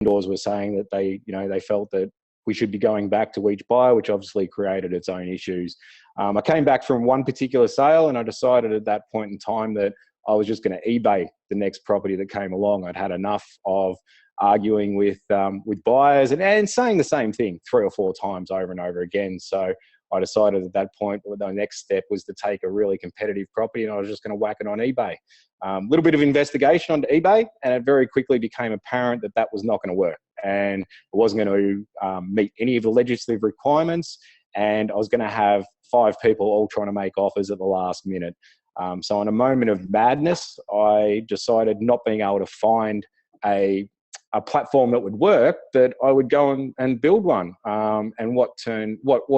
vendors were saying that they felt that we should be going back to each buyer, which obviously created its own issues. I came back from one particular sale and I decided at that point in time that I was just going to eBay the next property that came along. I'd had enough of arguing with buyers and saying the same thing 3 or 4 times over and over again. So I decided at that point the next step was to take a really competitive property and I was just going to whack it on eBay. A little bit of investigation onto eBay, and it very quickly became apparent that that was not going to work, and it wasn't going to meet any of the legislative requirements, and I was going to have 5 people all trying to make offers at the last minute. So in a moment of madness, I decided, not being able to find a platform that would work, that I would go and build one. And what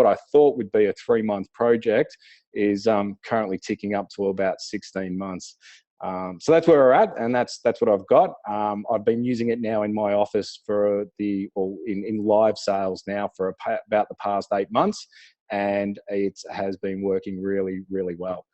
I thought would be a 3-month project is currentently ticking up to about 16 months. So that's where we're at, and that's what I've got. I've been using it now in my office in live sales now for about the past 8 months, and it has been working really, really well.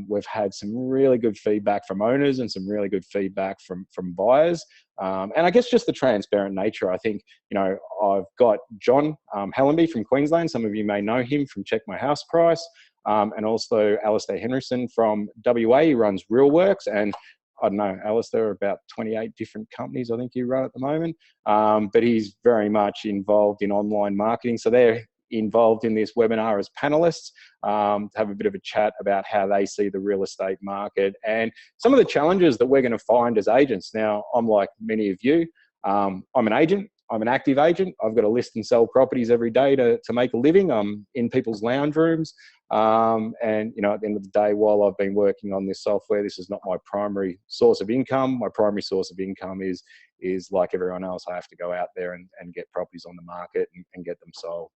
We've had some really good feedback from owners and some really good feedback from buyers. And I guess just the transparent nature. I think, I've got John Hallenby from Queensland. Some of you may know him from Check My House Price. And also Alistair Henderson from WA. He runs RealWorks. And I don't know, Alistair, about 28 different companies I think you run at the moment. But he's very much involved in online marketing. So they're involved in this webinar as panelists to have a bit of a chat about how they see the real estate market and some of the challenges that we're going to find as agents. Now, I'm like many of you. I'm an agent. I'm an active agent. I've got to list and sell properties every day to make a living. I'm in people's lounge rooms. And, at the end of the day, while I've been working on this software, this is not my primary source of income. My primary source of income is like everyone else. I have to go out there and get properties on the market and get them sold.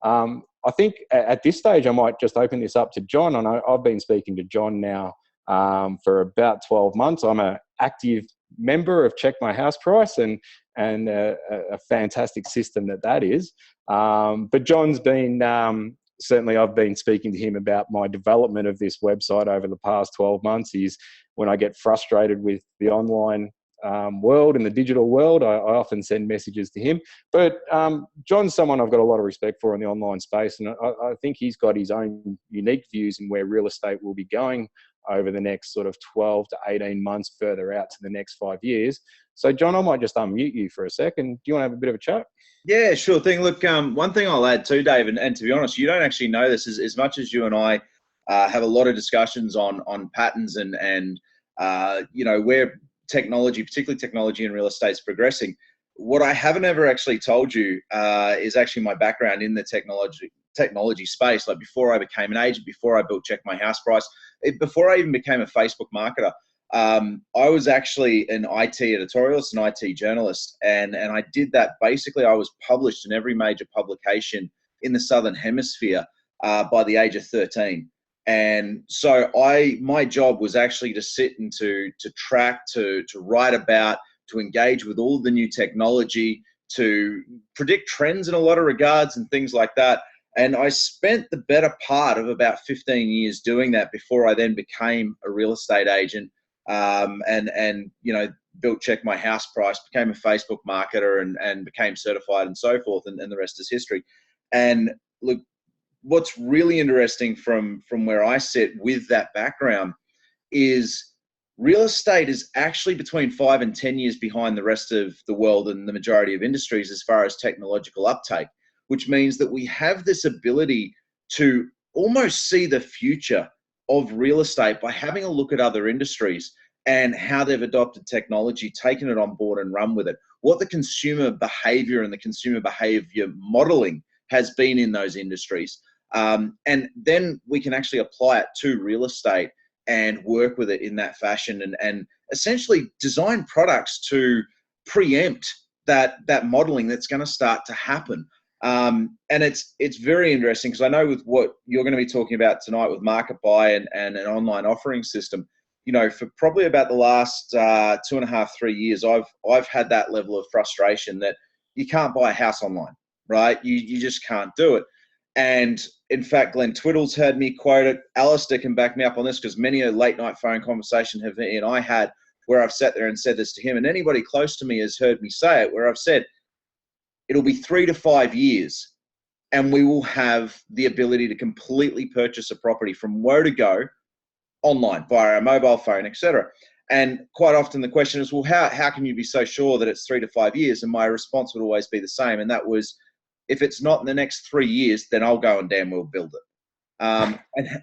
I think at this stage, I might just open this up to John. I've been speaking to John now for about 12 months. I'm an active member of Check My House Price and a fantastic system that is. But John's been, certainly I've been speaking to him about my development of this website over the past 12 months. When I get frustrated with the online world and the digital world, I often send messages to him. But John's someone I've got a lot of respect for in the online space, and I think he's got his own unique views in where real estate will be going over the next sort of 12 to 18 months further out to the next 5 years. So John, I might just unmute you for a second. Do you want to have a bit of a chat? Yeah, sure thing. Look, one thing I'll add too, Dave, and to be honest, you don't actually know this as much as you and I have a lot of discussions on patterns and where technology, particularly technology in real estate, is progressing. What I haven't ever actually told you is actually my background in the technology space. Like before I became an agent, before I built Check My House Price, before I even became a Facebook marketer, I was actually an IT editorialist, an IT journalist, and I did that. Basically, I was published in every major publication in the Southern Hemisphere by the age of 13. And so my job was actually to sit and to track, to write about, to engage with all of the new technology, to predict trends in a lot of regards and things like that. And I spent the better part of about 15 years doing that before I then became a real estate agent, and built Check My House Price, became a Facebook marketer and became certified and so forth, and the rest is history. And look, what's really interesting from where I sit with that background is real estate is actually between 5 and 10 years behind the rest of the world and the majority of industries as far as technological uptake, which means that we have this ability to almost see the future of real estate by having a look at other industries and how they've adopted technology, taken it on board and run with it, what the consumer behavior and the consumer behavior modeling has been in those industries. And then we can actually apply it to real estate and work with it in that fashion and essentially design products to preempt that modeling that's going to start to happen. And it's very interesting because I know with what you're going to be talking about tonight with Market Buy and an online offering system, for probably about the last 2.5, 3 years, I've had that level of frustration that you can't buy a house online, right? You just can't do it. And in fact, Glenn Twiddle's heard me quote it. Alistair can back me up on this because many a late night phone conversation he and I had where I've sat there and said this to him, and anybody close to me has heard me say it, where I've said, it'll be 3 to 5 years and we will have the ability to completely purchase a property from where to go online via our mobile phone, etc. And quite often the question is, well, how can you be so sure that it's 3 to 5 years? And my response would always be the same. And that was, if it's not in the next 3 years, then I'll go and damn well build it.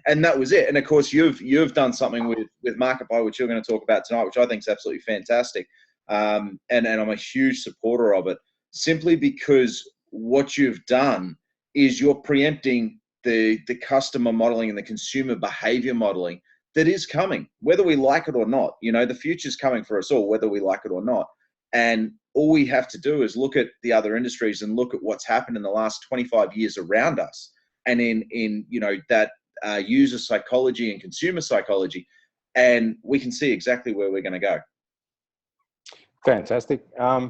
And that was it. And of course, you've done something with MarketBuy, which you're going to talk about tonight, which I think is absolutely fantastic. And I'm a huge supporter of it, simply because what you've done is you're preempting the customer modeling and the consumer behavior modeling that is coming, whether we like it or not. You know, the future's coming for us all, whether we like it or not. And all we have to do is look at the other industries and look at what's happened in the last 25 years around us, and in you know, that user psychology and consumer psychology, and we can see exactly where we're going to go. Fantastic. I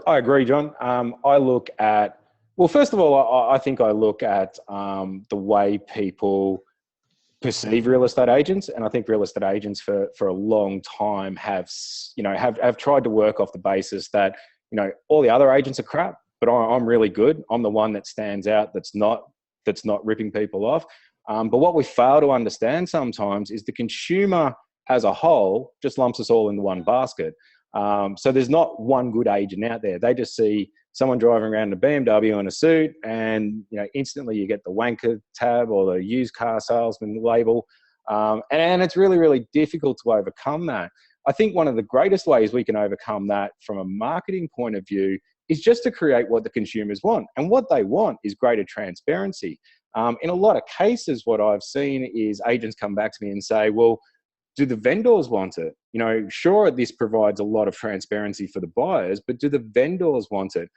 agree, John. I look at, well, first of all, I think I look at the way people perceive real estate agents, and I think real estate agents for a long time have tried to work off the basis that, you know, all the other agents are crap, but I'm really good. I'm the one that stands out, that's not ripping people off. But what we fail to understand sometimes is the consumer as a whole just lumps us all into one basket. So there's not one good agent out there. They just see someone driving around in a BMW in a suit, and, you know, instantly you get the wanker tab or the used car salesman label. And it's really, really difficult to overcome that. I think one of the greatest ways we can overcome that from a marketing point of view is just to create what the consumers want. And what they want is greater transparency. In a lot of cases, what I've seen is agents come back to me and say, well, do the vendors want it? You know, sure, this provides a lot of transparency for the buyers, but do the vendors want it?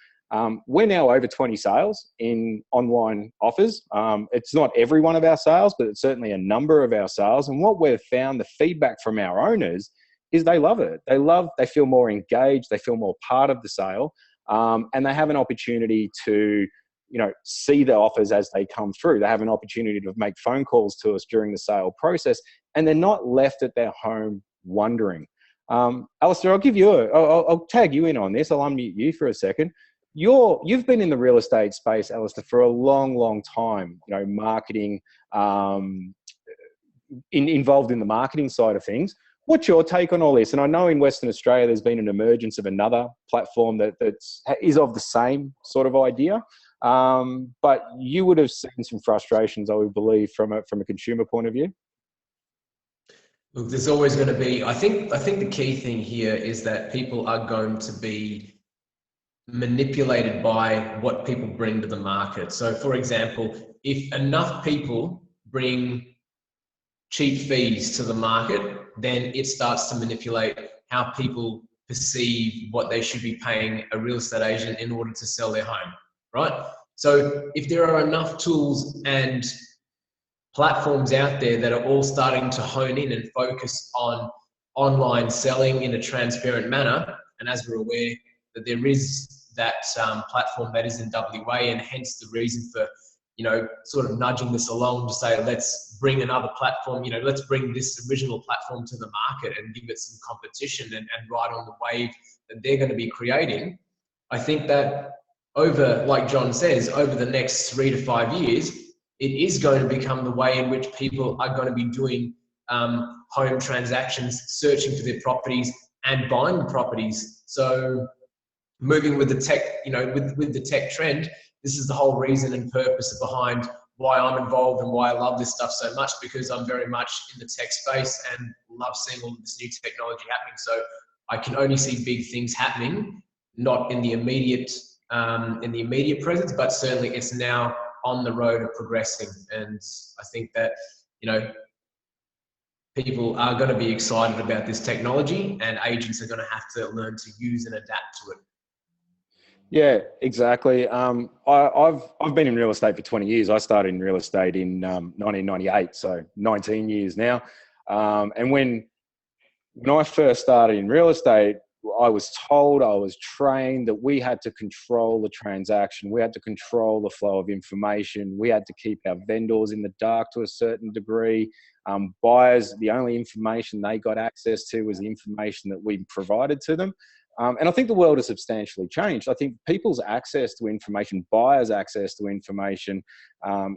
We're now over 20 sales in online offers. It's not every one of our sales, but it's certainly a number of our sales. And what we've found, the feedback from our owners, is they love it. They feel more engaged, they feel more part of the sale, and they have an opportunity to, you know, see the offers as they come through. They have an opportunity to make phone calls to us during the sale process, and they're not left at their home wondering. Alistair, I'll tag you in on this. I'll unmute you for a second. You've been in the real estate space, Alistair, for a long, long time, you know, marketing, involved in the marketing side of things. What's your take on all this? And I know in Western Australia, there's been an emergence of another platform that is of the same sort of idea. But you would have seen some frustrations, I would believe, from a consumer point of view. Look, there's always going to be, I think the key thing here is that people are going to be manipulated by what people bring to the market. So for example, if enough people bring cheap fees to the market, then it starts to manipulate how people perceive what they should be paying a real estate agent in order to sell their home, right? So if there are enough tools and platforms out there that are all starting to hone in and focus on online selling in a transparent manner, and as we're aware that there is that platform that is in WA, and hence the reason for, you know, sort of nudging this along to say, let's bring another platform, you know, let's bring this original platform to the market and give it some competition and ride on the wave that they're going to be creating. I think that over, like John says, over the next 3 to 5 years, it is going to become the way in which people are going to be doing home transactions, searching for their properties and buying properties. So moving with the tech, you know, with the tech trend, this is the whole reason and purpose behind why I'm involved and why I love this stuff so much, because I'm very much in the tech space and love seeing all this new technology happening. So I can only see big things happening, not in the immediate presence, but certainly it's now on the road of progressing. And I think that, you know, people are going to be excited about this technology, and agents are going to have to learn to use and adapt to it. Yeah, exactly. I've been in real estate for 20 years. I started in real estate in 1998, so 19 years now. And when I first started in real estate, I was told, I was trained that we had to control the transaction. We had to control the flow of information. We had to keep our vendors in the dark to a certain degree. Buyers, the only information they got access to was the information that we provided to them. And I think the world has substantially changed. I think people's access to information, buyers' access to information,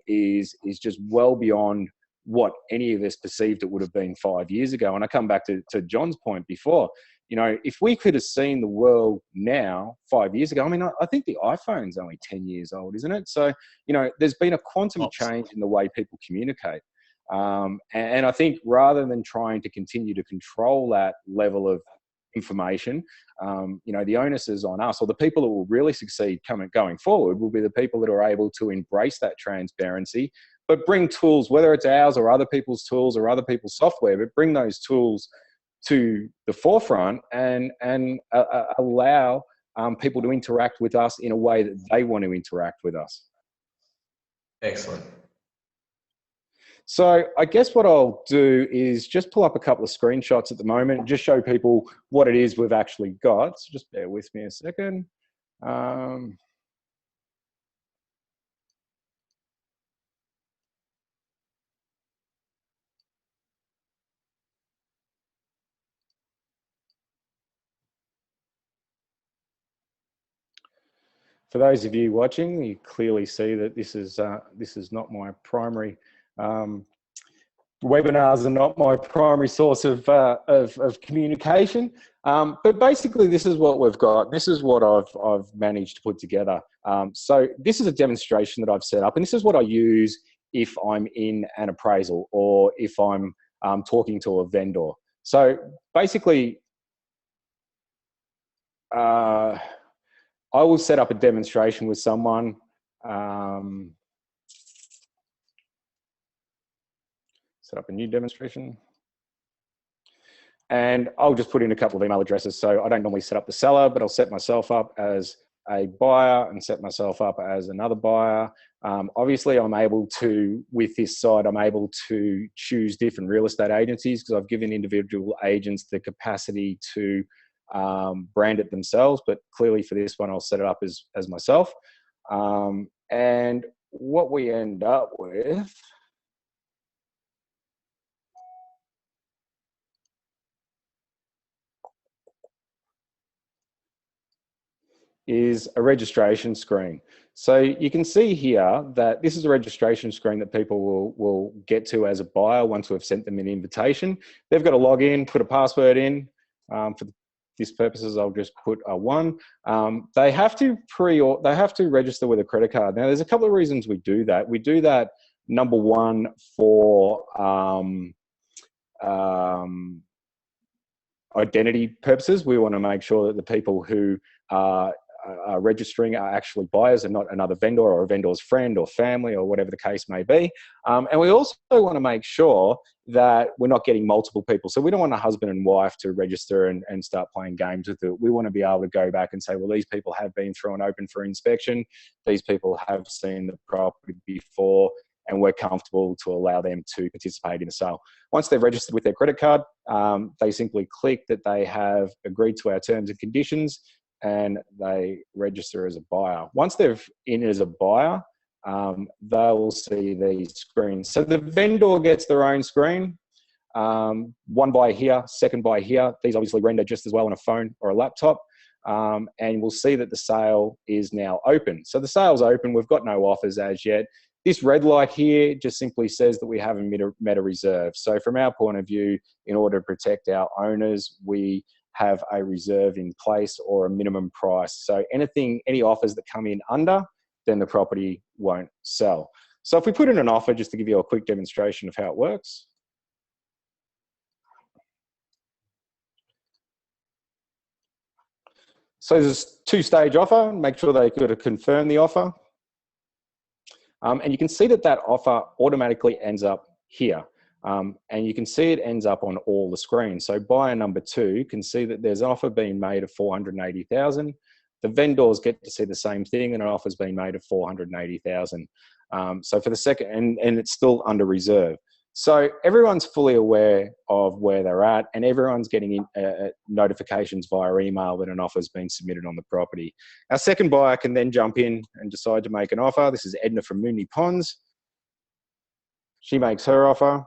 is just well beyond what any of us perceived it would have been 5 years ago. And I come back to John's point before. You know, if we could have seen the world now 5 years ago, I mean, I think the iPhone's only 10 years old, isn't it? So, you know, there's been a quantum change in the way people communicate. And I think rather than trying to continue to control that level of information, you know, the onus is on us, or the people that will really succeed going forward will be the people that are able to embrace that transparency, but bring tools, whether it's ours or other people's tools or other people's software, but bring those tools to the forefront and allow people to interact with us in a way that they want to interact with us. Excellent. So I guess what I'll do is just pull up a couple of screenshots at the moment and just show people what it is we've actually got. So just bear with me a second. For those of you watching, you clearly see that this is not my primary. Webinars are not my primary source of communication, but basically this is what we've got. This is what I've managed to put together. So this is a demonstration that I've set up, and this is what I use if I'm in an appraisal or if I'm talking to a vendor. So basically, I will set up a demonstration with someone. Set up a new demonstration. And I'll just put in a couple of email addresses. So I don't normally set up the seller, but I'll set myself up as a buyer and set myself up as another buyer. Obviously, I'm able to, with this site, I'm able to choose different real estate agencies because I've given individual agents the capacity to brand it themselves, but clearly for this one, I'll set it up as myself. And what we end up with is a registration screen. So you can see here that this is a registration screen that people will get to as a buyer once we've sent them an invitation. They've got to log in, put a password in. For these purposes, I'll just put a 1. They have to register with a credit card. Now, there's a couple of reasons we do that. We do that, number one, for identity purposes. We want to make sure that the people who are registering are actually buyers and not another vendor or a vendor's friend or family or whatever the case may be. And we also want to make sure that we're not getting multiple people. So we don't want a husband and wife to register and start playing games with it. We want to be able to go back and say, well, these people have been through and open for inspection. These people have seen the property before, and we're comfortable to allow them to participate in the sale. Once they've registered with their credit card, they simply click that they have agreed to our terms and conditions, and they register as a buyer. Once they've in as a buyer, they will see these screens. So the vendor gets their own screen. One buyer here, second buyer here. These obviously render just as well on a phone or a laptop. And we'll see that the sale is now open. So the sale's open. We've got no offers as yet. This red light here just simply says that we haven't met a reserve. So from our point of view, in order to protect our owners, we have a reserve in place or a minimum price. So any offers that come in under, then the property won't sell. So if we put in an offer, just to give you a quick demonstration of how it works. So there's a 2-stage offer. Make sure they could confirm the offer. And you can see that offer automatically ends up here. And you can see it ends up on all the screens. So buyer number 2 can see that there's an offer being made of 480,000. The vendors get to see the same thing, and an offer's been made of 480,000. So for the second, and it's still under reserve. So everyone's fully aware of where they're at, and everyone's getting notifications via email that an offer's been submitted on the property. Our second buyer can then jump in and decide to make an offer. This is Edna from Moonee Ponds. She makes her offer,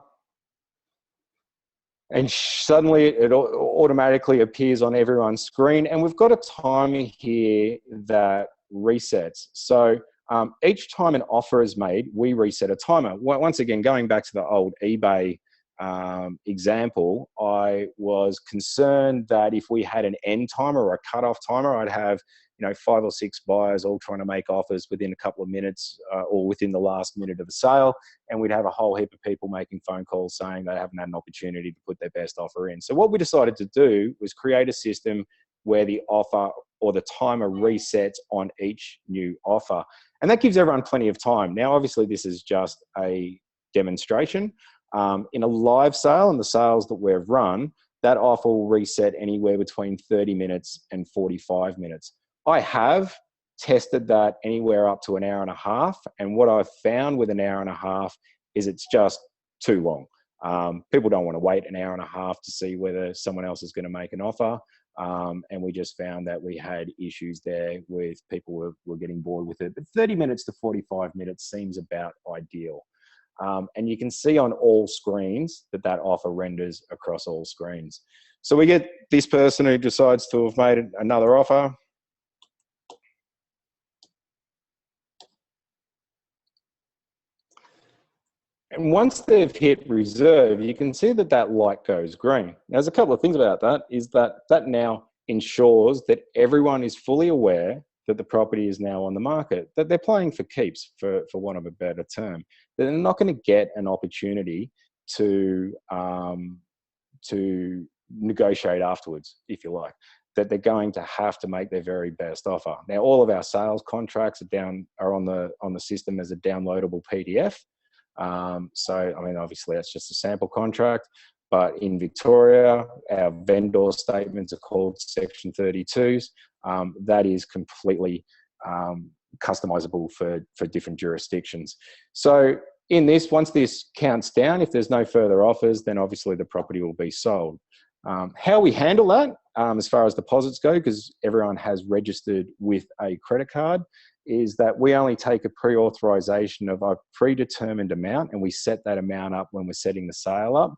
and suddenly it automatically appears on everyone's screen, and we've got a timer here that resets. So each time an offer is made, we reset a timer. Once again, going back to the old eBay example, I was concerned that if we had an end timer or a cutoff timer, I'd have 5 or 6 buyers all trying to make offers within a couple of minutes or within the last minute of the sale, and we'd have a whole heap of people making phone calls saying they haven't had an opportunity to put their best offer in. So what we decided to do was create a system where the offer or the timer resets on each new offer. And that gives everyone plenty of time. Now, obviously, this is just a demonstration. In a live sale and the sales that we've run, that offer will reset anywhere between 30 minutes and 45 minutes. I have tested that anywhere up to an hour and a half. And what I've found with an hour and a half is it's just too long. People don't want to wait an hour and a half to see whether someone else is going to make an offer. And we just found that we had issues there with people were getting bored with it. But 30 minutes to 45 minutes seems about ideal. And you can see on all screens that offer renders across all screens. So we get this person who decides to have made another offer. And once they've hit reserve, you can see that light goes green. Now, there's a couple of things about that, is that now ensures that everyone is fully aware that the property is now on the market, that they're playing for keeps, for want of a better term. They're not going to get an opportunity to negotiate afterwards, if you like, that they're going to have to make their very best offer. Now, all of our sales contracts are on the system as a downloadable PDF. So, I mean, obviously that's just a sample contract, but in Victoria, our vendor statements are called Section 32s. That is completely customizable for different jurisdictions. So in this, once this counts down, if there's no further offers, then obviously the property will be sold. How we handle that, as far as deposits go, because everyone has registered with a credit card, is that we only take a pre-authorization of a predetermined amount, and we set that amount up when we're setting the sale up.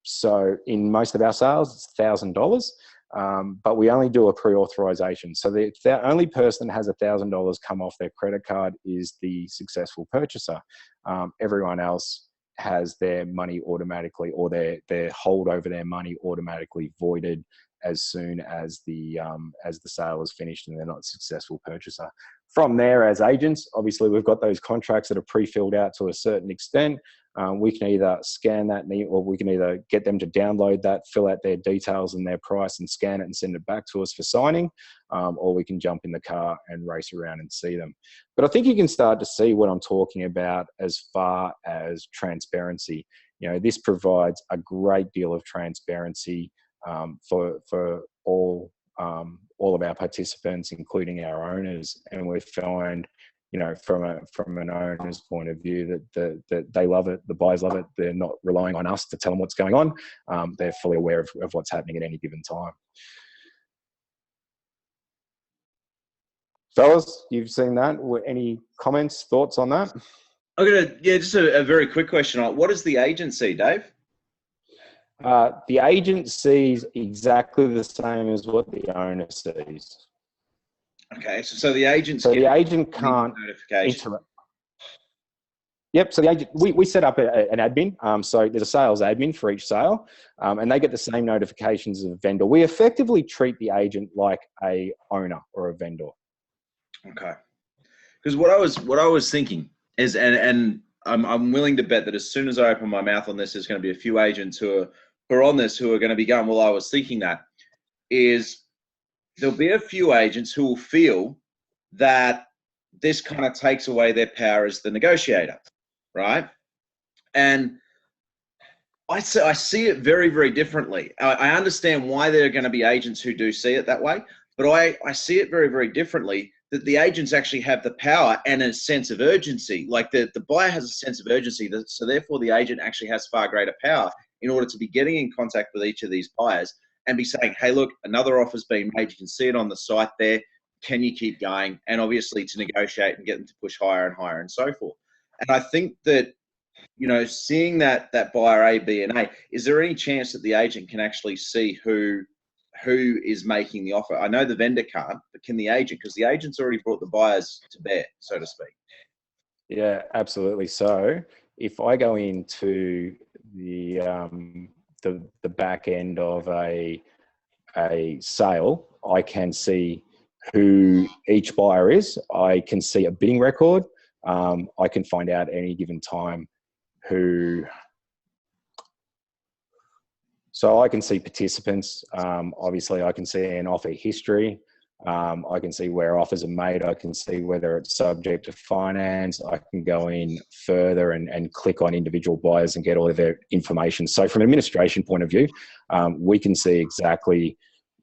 So in most of our sales, it's $1,000, but we only do a pre-authorization. So the only person that has $1,000 come off their credit card is the successful purchaser. Everyone else has their money automatically, or their hold over their money automatically voided as soon as the sale is finished and they're not a successful purchaser. From there, as agents, obviously we've got those contracts that are pre-filled out to a certain extent. We can either scan that, or we can either get them to download that, fill out their details and their price and scan it and send it back to us for signing, or we can jump in the car and race around and see them. But I think you can start to see what I'm talking about as far as transparency. This provides a great deal of transparency for all of our participants, including our owners, and we find, from an owner's point of view, that they love it, the buyers love it. They're not relying on us to tell them what's going on. They're fully aware of what's happening at any given time. Fellas, you've seen that. Any comments, thoughts on that? Just a very quick question. What is the agency, Dave? The agent sees exactly the same as what the owner sees. Okay, so the agent. So the agent can't interrupt. Yep. So the agent, we set up an admin. So there's a sales admin for each sale, and they get the same notifications as a vendor. We effectively treat the agent like a owner or a vendor. Okay. Because what I was thinking is, and I'm willing to bet that as soon as I open my mouth on this, there's going to be a few agents who are on this who are going to be going, well, I was thinking that, is there'll be a few agents who will feel that this kind of takes away their power as the negotiator, right? And I see it very, very differently. I understand why there are going to be agents who do see it that way, but I see it very, very differently, that the agents actually have the power and a sense of urgency. Like the buyer has a sense of urgency, so therefore the agent actually has far greater power in order to be getting in contact with each of these buyers and be saying, hey, look, another offer's been made. You can see it on the site there. Can you keep going? And obviously to negotiate and get them to push higher and higher and so forth. And I think that, you know, seeing that buyer A, B, and A, is there any chance that the agent can actually see who is making the offer? I know the vendor can't, but can the agent? Because the agent's already brought the buyers to bear, so to speak. Yeah, absolutely. So if I go into the back end of a sale, I can see who each buyer is. I can see a bidding record. I can find out at any given time who. So I can see participants. Obviously, I can see an offer history. I can see where offers are made. I can see whether it's subject to finance. I can go in further and click on individual buyers and get all of their information. So from an administration point of view, we can see exactly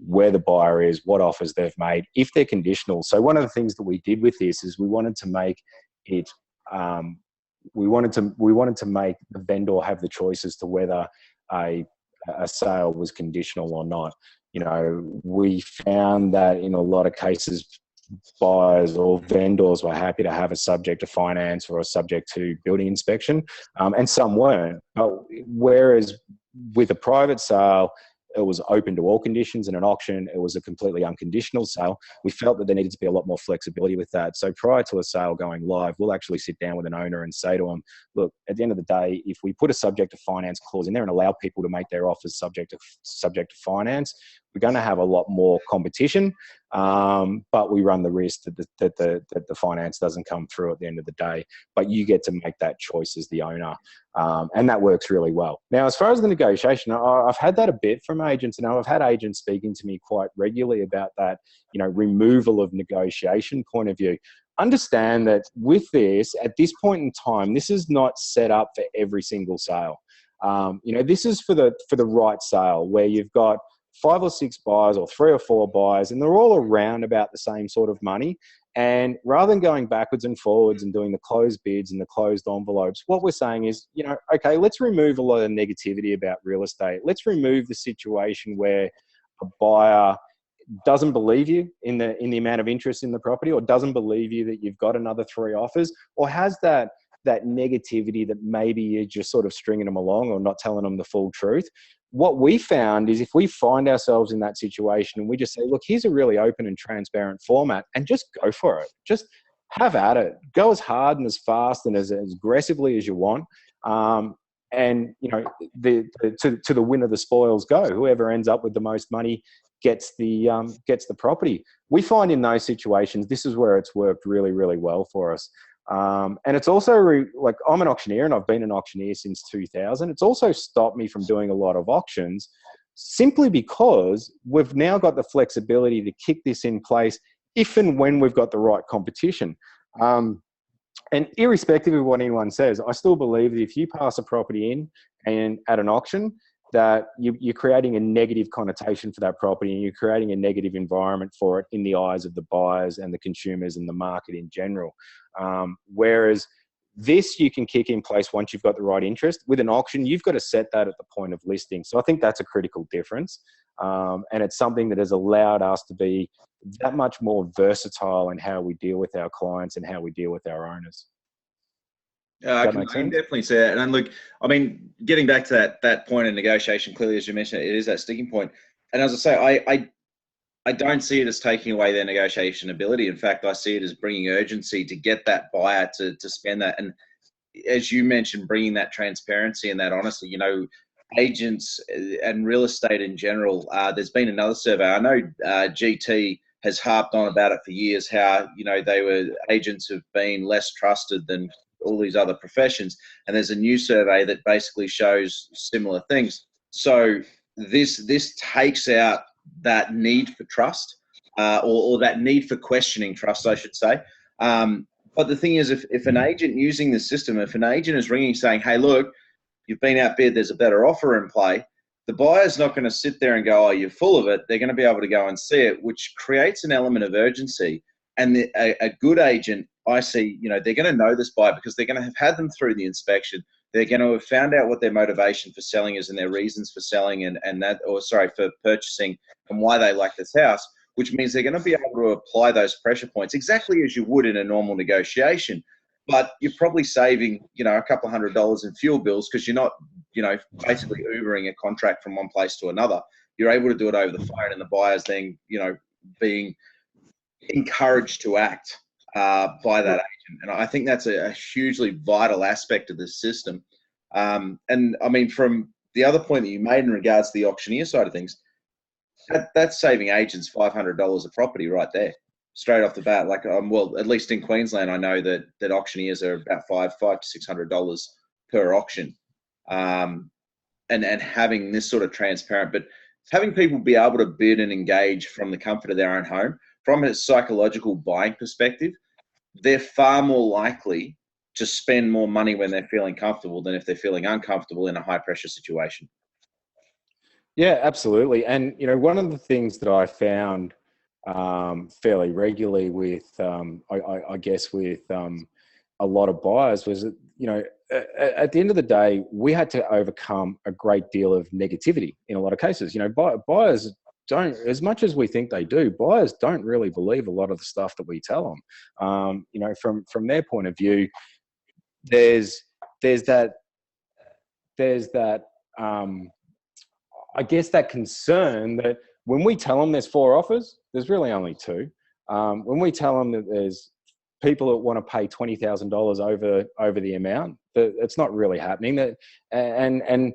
where the buyer is, what offers they've made, if they're conditional. So one of the things that we did with this is we wanted to make it, we wanted to make the vendor have the choice as to whether a sale was conditional or not. You know, we found that in a lot of cases, buyers or vendors were happy to have a subject to finance or a subject to building inspection, and some weren't. Whereas with a private sale, it was open to all conditions. In an auction, it was a completely unconditional sale. We felt that there needed to be a lot more flexibility with that. So prior to a sale going live, we'll actually sit down with an owner and say to them, look, at the end of the day, if we put a subject to finance clause in there and allow people to make their offers subject to finance, we're going to have a lot more competition, but we run the risk that the finance doesn't come through at the end of the day. But you get to make that choice as the owner, and that works really well. Now, as far as the negotiation, I've had that a bit from agents, and I've had agents speaking to me quite regularly about that, you know, removal of negotiation point of view. Understand that with this, at this point in time, this is not set up for every single sale. You know, this is for the right sale where you've got 5 or 6 buyers or 3 or 4 buyers, and they're all around about the same sort of money. And rather than going backwards and forwards and doing the closed bids and the closed envelopes, what we're saying is, you know, okay, let's remove a lot of negativity about real estate. Let's remove the situation where a buyer doesn't believe you in the amount of interest in the property, or doesn't believe you that you've got another 3 offers, or has that negativity that maybe you're just sort of stringing them along or not telling them the full truth. What we found is if we find ourselves in that situation and we just say, look, here's a really open and transparent format, and just go for it. Just have at it. Go as hard and as fast and as aggressively as you want. And, you know, to the winner the spoils go. Whoever ends up with the most money gets the property. We find in those situations, this is where it's worked really, really well for us. And it's also like, I'm an auctioneer and I've been an auctioneer since 2000. It's also stopped me from doing a lot of auctions simply because we've now got the flexibility to kick this in place if and when we've got the right competition. And irrespective of what anyone says, I still believe that if you pass a property in and at an auction, that you're creating a negative connotation for that property, and you're creating a negative environment for it in the eyes of the buyers and the consumers and the market in general. Whereas this you can kick in place once you've got the right interest. With an auction, you've got to set that at the point of listing. So I think that's a critical difference. And it's something that has allowed us to be that much more versatile in how we deal with our clients and how we deal with our owners. I can definitely see that. And look, I mean, getting back to that point of negotiation, clearly, as you mentioned, it is that sticking point. And as I say, I don't see it as taking away their negotiation ability. In fact, I see it as bringing urgency to get that buyer to spend that. And as you mentioned, bringing that transparency and that honesty, you know, agents and real estate in general, there's been another survey. I know GT has harped on about it for years, how, you know, agents have been less trusted than all these other professions. And there's a new survey that basically shows similar things. So this takes out that need for trust, or that need for questioning trust, I should say. But the thing is, if an agent using the system, if an agent is ringing saying, hey, look, you've been outbid, there's a better offer in play, the buyer's not going to sit there and go, oh, you're full of it. They're going to be able to go and see it, which creates an element of urgency. And a good agent, I see, they're going to know this buyer because they're going to have had them through the inspection. They're going to have found out what their motivation for selling is and their reasons for selling for purchasing and why they like this house, which means they're going to be able to apply those pressure points exactly as you would in a normal negotiation. But you're probably saving, a couple $100 in fuel bills because you're not, basically Ubering a contract from one place to another. You're able to do it over the phone, and the buyer's then, being encouraged to act by that agent. And I think that's a hugely vital aspect of this system. And I mean, from the other point that you made in regards to the auctioneer side of things, that's saving agents $500 a property right there, straight off the bat. Like, well, at least in Queensland, I know that auctioneers are about $500 to $600 per auction. And having this sort of transparent, but having people be able to bid and engage from the comfort of their own home, from a psychological buying perspective, they're far more likely to spend more money when they're feeling comfortable than if they're feeling uncomfortable in a high pressure situation. Yeah, absolutely. And, one of the things that I found fairly regularly with, I guess, with a lot of buyers was that, at the end of the day, we had to overcome a great deal of negativity in a lot of cases. Buyers don't, as much as we think they do, buyers don't really believe a lot of the stuff that we tell them. From their point of view, there's that I guess that concern that when we tell them there's 4 offers, there's really only 2. When we tell them that there's people that want to pay $20,000 over the amount, that it's not really happening. That and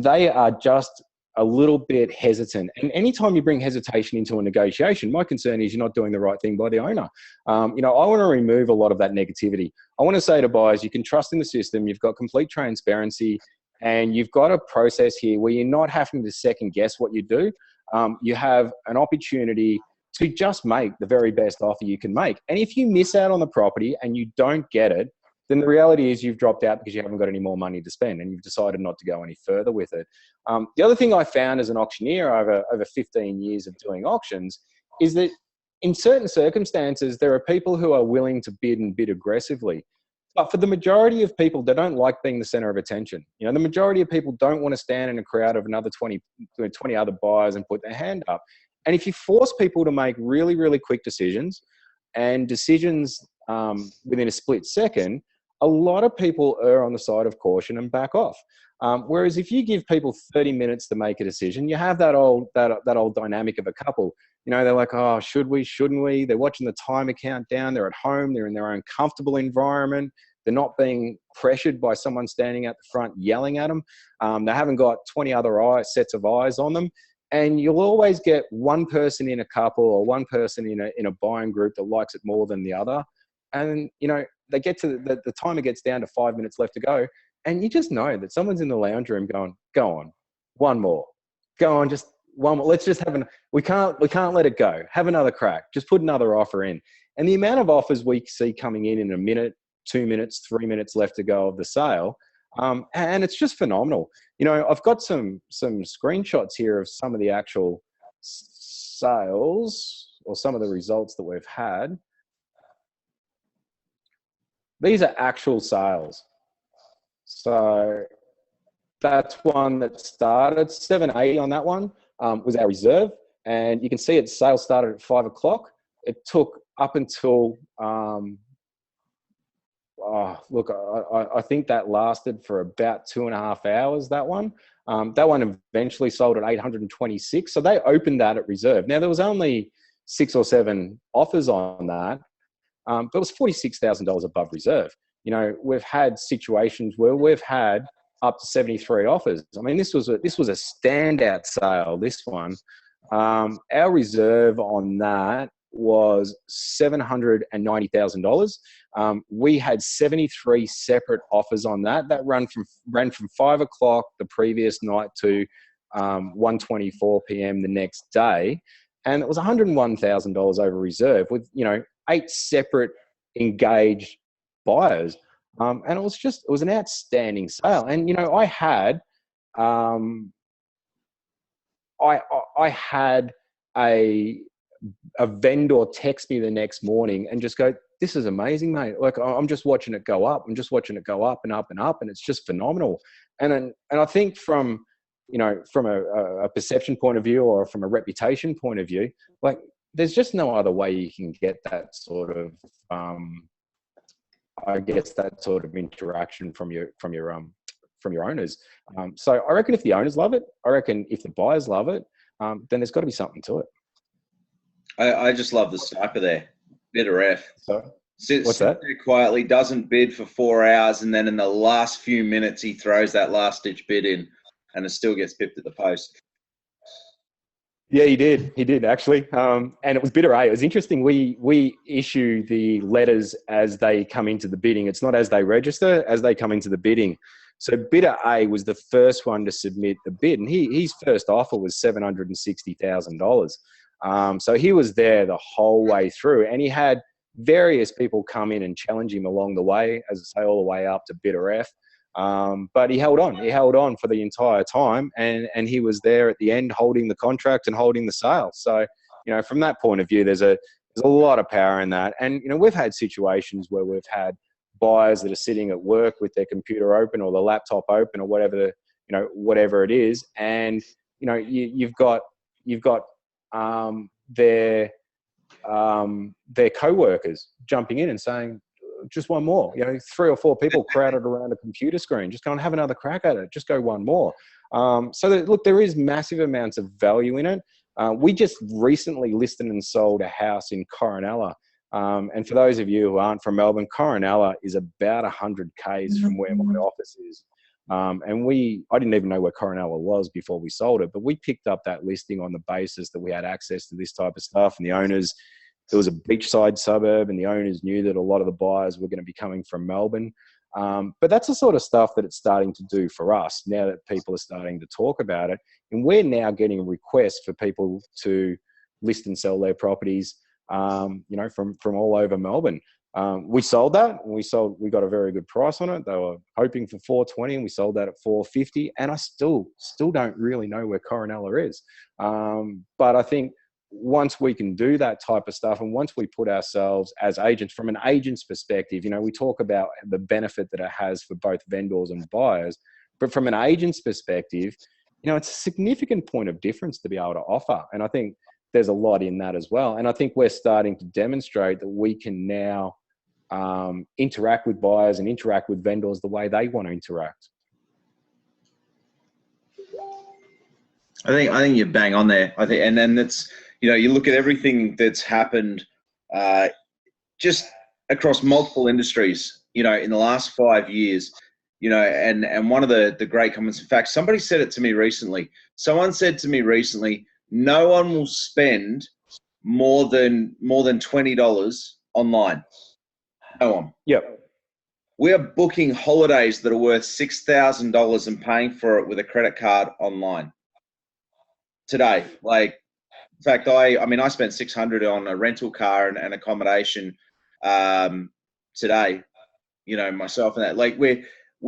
they are just a little bit hesitant. And anytime you bring hesitation into a negotiation, my concern is you're not doing the right thing by the owner. I want to remove a lot of that negativity. I want to say to buyers, you can trust in the system. You've got complete transparency. And you've got a process here where you're not having to second guess what you do. You have an opportunity to just make the very best offer you can make. And if you miss out on the property and you don't get it, then the reality is you've dropped out because you haven't got any more money to spend and you've decided not to go any further with it. The other thing I found as an auctioneer over 15 years of doing auctions is that in certain circumstances, there are people who are willing to bid and bid aggressively. But for the majority of people, they don't like being the center of attention. The majority of people don't want to stand in a crowd of another 20 other buyers and put their hand up. And if you force people to make really, really quick decisions and decisions within a split second, a lot of people err on the side of caution and back off. Whereas if you give people 30 minutes to make a decision, you have that old dynamic of a couple. They're like, oh, should we, shouldn't we? They're watching the timer count down. They're at home. They're in their own comfortable environment. They're not being pressured by someone standing at the front yelling at them. They haven't got 20 other sets of eyes on them. And you'll always get one person in a couple or one person in a buying group that likes it more than the other. And, they get to the timer gets down to 5 minutes left to go. And you just know that someone's in the lounge room going, go on, one more, go on, just one more. Let's just we can't let it go. Have another crack. Just put another offer in. And the amount of offers we see coming in a minute, 2 minutes, 3 minutes left to go of the sale. And it's just phenomenal. I've got some screenshots here of some of the actual sales or some of the results that we've had. These are actual sales. So that's one that started 780 on that one was our reserve. And you can see its sales started at 5 o'clock. It took up until, I think that lasted for about 2.5 hours, that one. That one eventually sold at 826. So they opened that at reserve. Now, there was only 6 or 7 offers on that, but it was $46,000 above reserve. We've had situations where we've had up to 73 offers. I mean, this was a standout sale, this one. Our reserve on that was $790,000. We had 73 separate offers on that. That ran from 5 o'clock the previous night to 1:24 p.m. the next day, and it was $101,000 over reserve with 8 separate engaged buyers, and it was an outstanding sale. And I had I had a a vendor text me the next morning and just go, "This is amazing, mate. Like, I'm just watching it go up. I'm just watching it go up and up and up, and it's just phenomenal." And I think from, from a perception point of view or from a reputation point of view, like, there's just no other way you can get that sort of, I guess, that sort of interaction from your owners. So I reckon if the owners love it, I reckon if the buyers love it, then there's got to be something to it. I just love the sniper there. Bitter F. So Sits what's that? there quietly, doesn't bid for 4 hours, and then in the last few minutes he throws that last ditch bid in, and it still gets pipped at the post. Yeah, he did actually, and it was bidder A. It was interesting. We issue the letters as they come into the bidding. It's not as they register, as they come into the bidding. So bidder A was the first one to submit the bid, and his first offer was $760,000. So he was there the whole way through, and he had various people come in and challenge him along the way, as I say, all the way up to bidder F. But he held on. He held on for the entire time, and he was there at the end, holding the contract and holding the sale. So, from that point of view, there's a lot of power in that. And we've had situations where we've had buyers that are sitting at work with their computer open or the laptop open or whatever whatever it is, and you've got their co-workers jumping in and saying, "Just one more." 3 or 4 people crowded around a computer screen. Just go and have another crack at it. Just go one more. Look, there is massive amounts of value in it. We just recently listed and sold a house in Coronella. And for those of you who aren't from Melbourne, Coronella is about 100 k's from where my office is. And I didn't even know where Coronella was before we sold it, but we picked up that listing on the basis that we had access to this type of stuff, and the owners, it was a beachside suburb, and the owners knew that a lot of the buyers were going to be coming from Melbourne. But that's the sort of stuff that it's starting to do for us now that people are starting to talk about it. And we're now getting requests for people to list and sell their properties, from all over Melbourne. We sold that. We got a very good price on it. They were hoping for 420, and we sold that at 450. And I still don't really know where Coronella is. But I think once we can do that type of stuff, and once we put ourselves as agents, from an agent's perspective, we talk about the benefit that it has for both vendors and buyers, but from an agent's perspective, it's a significant point of difference to be able to offer. And I think there's a lot in that as well. And I think we're starting to demonstrate that we can now interact with buyers and interact with vendors the way they want to interact. I think you're bang on there. I think, and then that's, you look at everything that's happened just across multiple industries, in the last 5 years, and one of the great comments, in fact, somebody said it to me recently. Someone said to me recently, no one will spend more than $20 online. No one. Yep. We are booking holidays that are worth $6,000 and paying for it with a credit card online today. Like, in fact, I spent $600 on a rental car and accommodation today. Myself and that. Like, we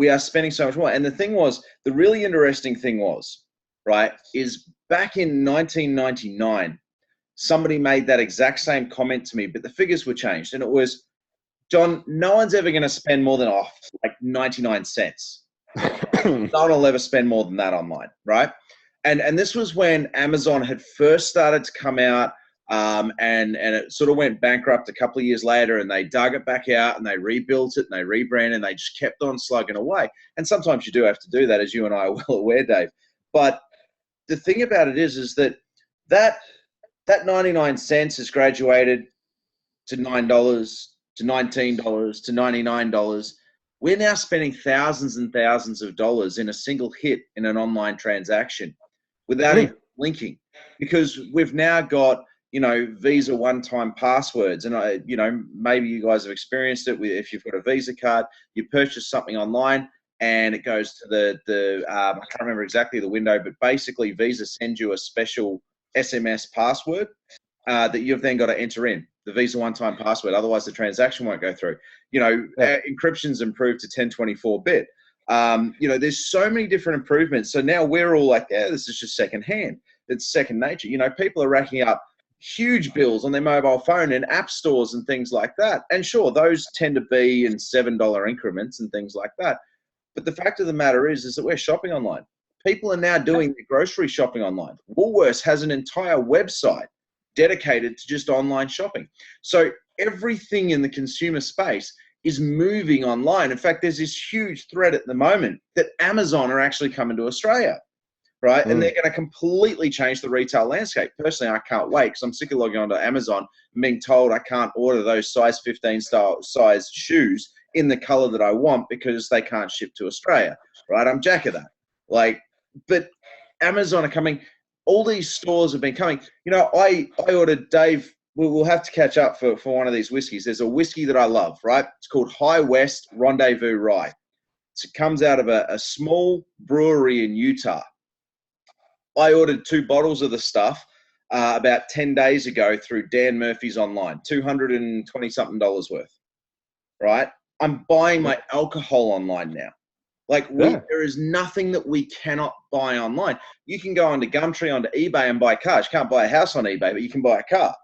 are spending so much more. And the thing was, the really interesting thing was, right, is back in 1999, somebody made that exact same comment to me, but the figures were changed, and it was, "John, no one's ever going to spend more than like 99 cents. No one will ever spend more than that online," right? And this was when Amazon had first started to come out, and it sort of went bankrupt a couple of years later, and they dug it back out and they rebuilt it and they rebranded and they just kept on slugging away. And sometimes you do have to do that, as you and I are well aware, Dave. But the thing about it is that 99 cents has graduated to $9, to $19, to $99. We're now spending thousands and thousands of dollars in a single hit in an online transaction without even linking, because we've now got, Visa one-time passwords. And maybe you guys have experienced it if you've got a Visa card, you purchase something online and it goes to the I can't remember exactly the window, but basically Visa sends you a special SMS password that you've then got to enter in, the Visa one-time password. Otherwise, the transaction won't go through. Encryption's improved to 1024-bit. There's so many different improvements. So now we're all like, yeah, this is just secondhand. It's second nature. People are racking up huge bills on their mobile phone and app stores and things like that. And sure, those tend to be in $7 increments and things like that. But the fact of the matter is that we're shopping online. People are now doing their grocery shopping online. Woolworths has an entire website dedicated to just online shopping. So everything in the consumer space is moving online. In fact, there's this huge threat at the moment that Amazon are actually coming to Australia, right? And they're going to completely change the retail landscape. Personally, I can't wait because I'm sick of logging onto Amazon and being told I can't order those size 15 style size shoes in the color that I want because they can't ship to Australia, right? I'm jack of that. But Amazon are coming. All these stores have been coming. I ordered, Dave, we'll have to catch up for one of these whiskeys. There's a whiskey that I love, right? It's called High West Rendezvous Rye. It comes out of a small brewery in Utah. I ordered 2 bottles of the stuff about 10 days ago through Dan Murphy's online, $220-something worth, right? I'm buying my alcohol online now. There is nothing that we cannot buy online. You can go onto Gumtree, onto eBay and buy cars. You can't buy a house on eBay, but you can buy a car.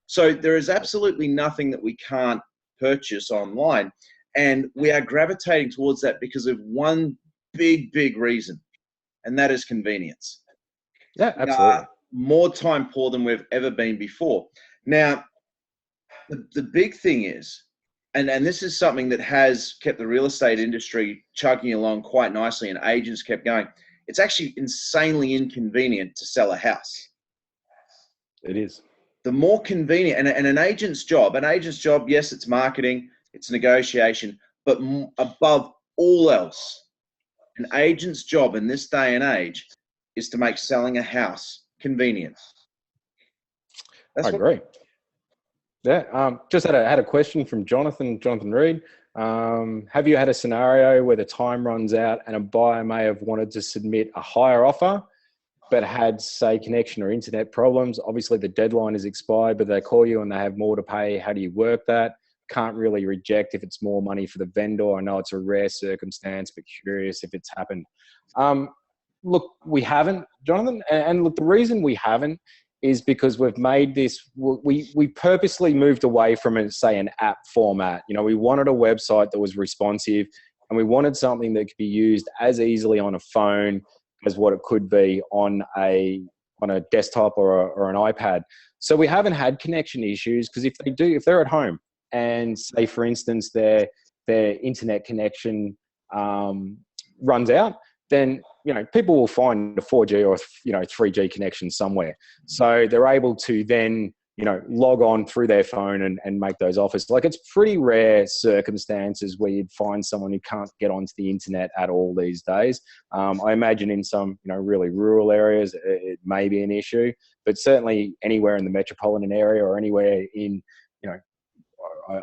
So there is absolutely nothing that we can't purchase online. And we are gravitating towards that because of one big, big reason, and that is convenience. Yeah, absolutely. More time poor than we've ever been before. Now, the big thing is, and this is something that has kept the real estate industry chugging along quite nicely and agents kept going. It's actually insanely inconvenient to sell a house. It is. The more convenient, and an agent's job, yes, it's marketing, it's negotiation, but above all else, an agent's job in this day and age is to make selling a house convenient. I agree. Yeah, just had a question from Jonathan Reed. Have you had a scenario where the time runs out and a buyer may have wanted to submit a higher offer, but had, say, connection or internet problems? Obviously, the deadline is expired, but they call you and they have more to pay. How do you work that? Can't really reject if it's more money for the vendor. I know it's a rare circumstance, but curious if it's happened. Look, we haven't, Jonathan, and look, the reason we haven't is because we've made this, we purposely moved away from, say, an app format. We wanted a website that was responsive, and we wanted something that could be used as easily on a phone as what it could be on a desktop or an iPad. So we haven't had connection issues, because if they're at home and, say, for instance, their internet connection runs out, then people will find a 4G or 3G connection somewhere. So they're able to then log on through their phone and make those offers. It's pretty rare circumstances where you'd find someone who can't get onto the internet at all these days. I imagine in some really rural areas it may be an issue, but certainly anywhere in the metropolitan area or anywhere in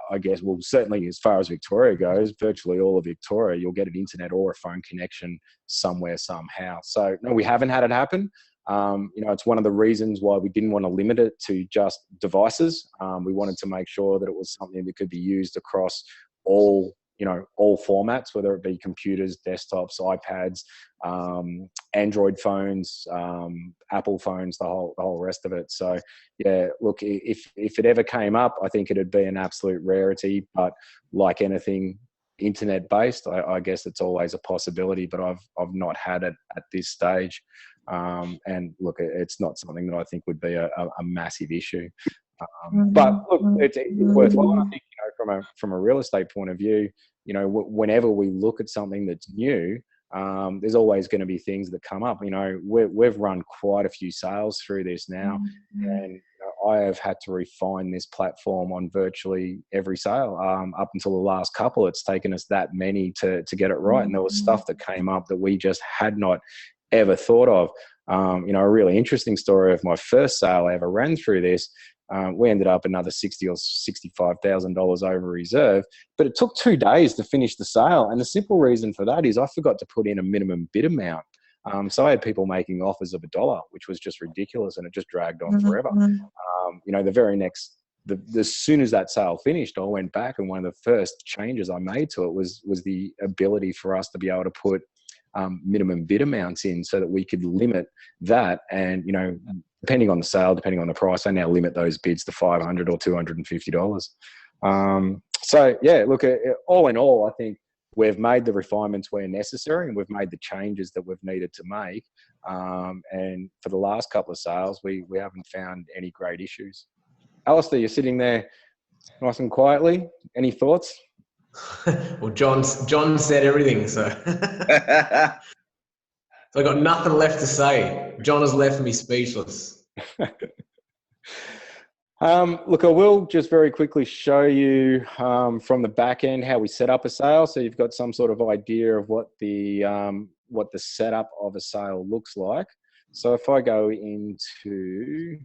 I guess, well, certainly as far as Victoria goes, virtually all of Victoria, you'll get an internet or a phone connection somewhere, somehow. So, no, we haven't had it happen. It's one of the reasons why we didn't want to limit it to just devices. We wanted to make sure that it was something that could be used across all formats, whether it be computers, desktops, iPads, Android phones, Apple phones, the whole rest of it. So yeah, look, if it ever came up, I think it'd be an absolute rarity, but like anything internet based, I guess it's always a possibility, but I've not had it at this stage. And look, it's not something that I think would be a massive issue. But look, it's worthwhile. I think, from a real estate point of view, whenever we look at something that's new, there's always going to be things that come up. We've run quite a few sales through this now, and I have had to refine this platform on virtually every sale. Up until the last couple, it's taken us that many to get it right, and there was stuff that came up that we just had not ever thought of. A really interesting story of my first sale I ever ran through this. We ended up another $60,000 or $65,000 over reserve, but it took 2 days to finish the sale. And the simple reason for that is I forgot to put in a minimum bid amount. So I had people making offers of $1, which was just ridiculous, and it just dragged on forever. The very next, as soon as that sale finished, I went back, and one of the first changes I made to it was the ability for us to be able to put minimum bid amounts in so that we could limit that. And, depending on the sale, depending on the price, they now limit those bids to $500 or $250. So yeah, look, all in all, I think we've made the refinements where necessary, and we've made the changes that we've needed to make. And for the last couple of sales, we haven't found any great issues. Alistair, you're sitting there nice and quietly. Any thoughts? Well, John said everything, so so I got nothing left to say. John has left me speechless. Look, I will just very quickly show you from the back end how we set up a sale, so you've got some sort of idea of what the setup of a sale looks like. So if I go into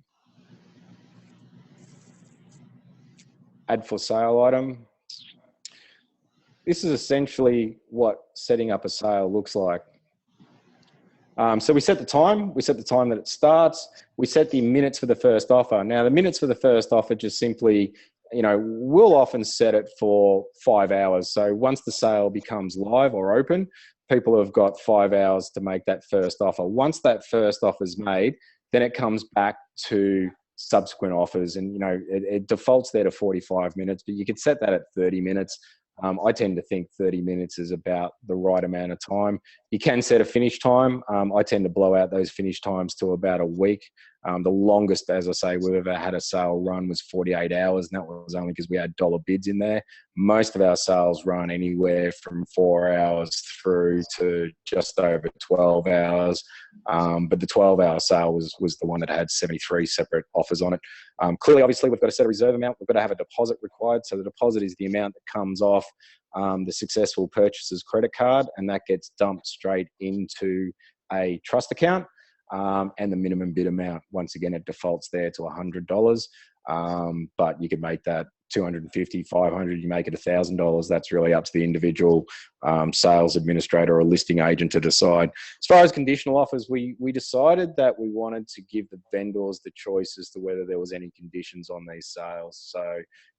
add for sale item, this is essentially what setting up a sale looks like. So we set the time that it starts. We set the minutes for the first offer. Now the minutes for the first offer just simply, we'll often set it for 5 hours. So once the sale becomes live or open, people have got 5 hours to make that first offer. Once that first offer is made, then it comes back to subsequent offers, and it defaults there to 45 minutes, but you could set that at 30 minutes. I tend to think 30 minutes is about the right amount of time. You can set a finish time. I tend to blow out those finish times to about a week. The longest, as I say, we've ever had a sale run was 48 hours, and that was only because we had dollar bids in there. Most of our sales run anywhere from 4 hours through to just over 12 hours. But the 12-hour sale was the one that had 73 separate offers on it. Clearly, obviously, we've got to set a reserve amount. We've got to have a deposit required. So the deposit is the amount that comes off the successful purchaser's credit card, and that gets dumped straight into a trust account. And the minimum bid amount, once again, it defaults there to $100. But you could make that $250, $500, you make it $1,000. That's really up to the individual sales administrator or listing agent to decide. As far as conditional offers, we decided that we wanted to give the vendors the choice as to whether there was any conditions on these sales. So,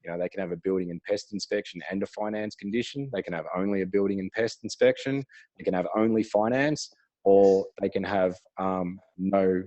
they can have a building and pest inspection and a finance condition. They can have only a building and pest inspection. They can have only finance, or they can have no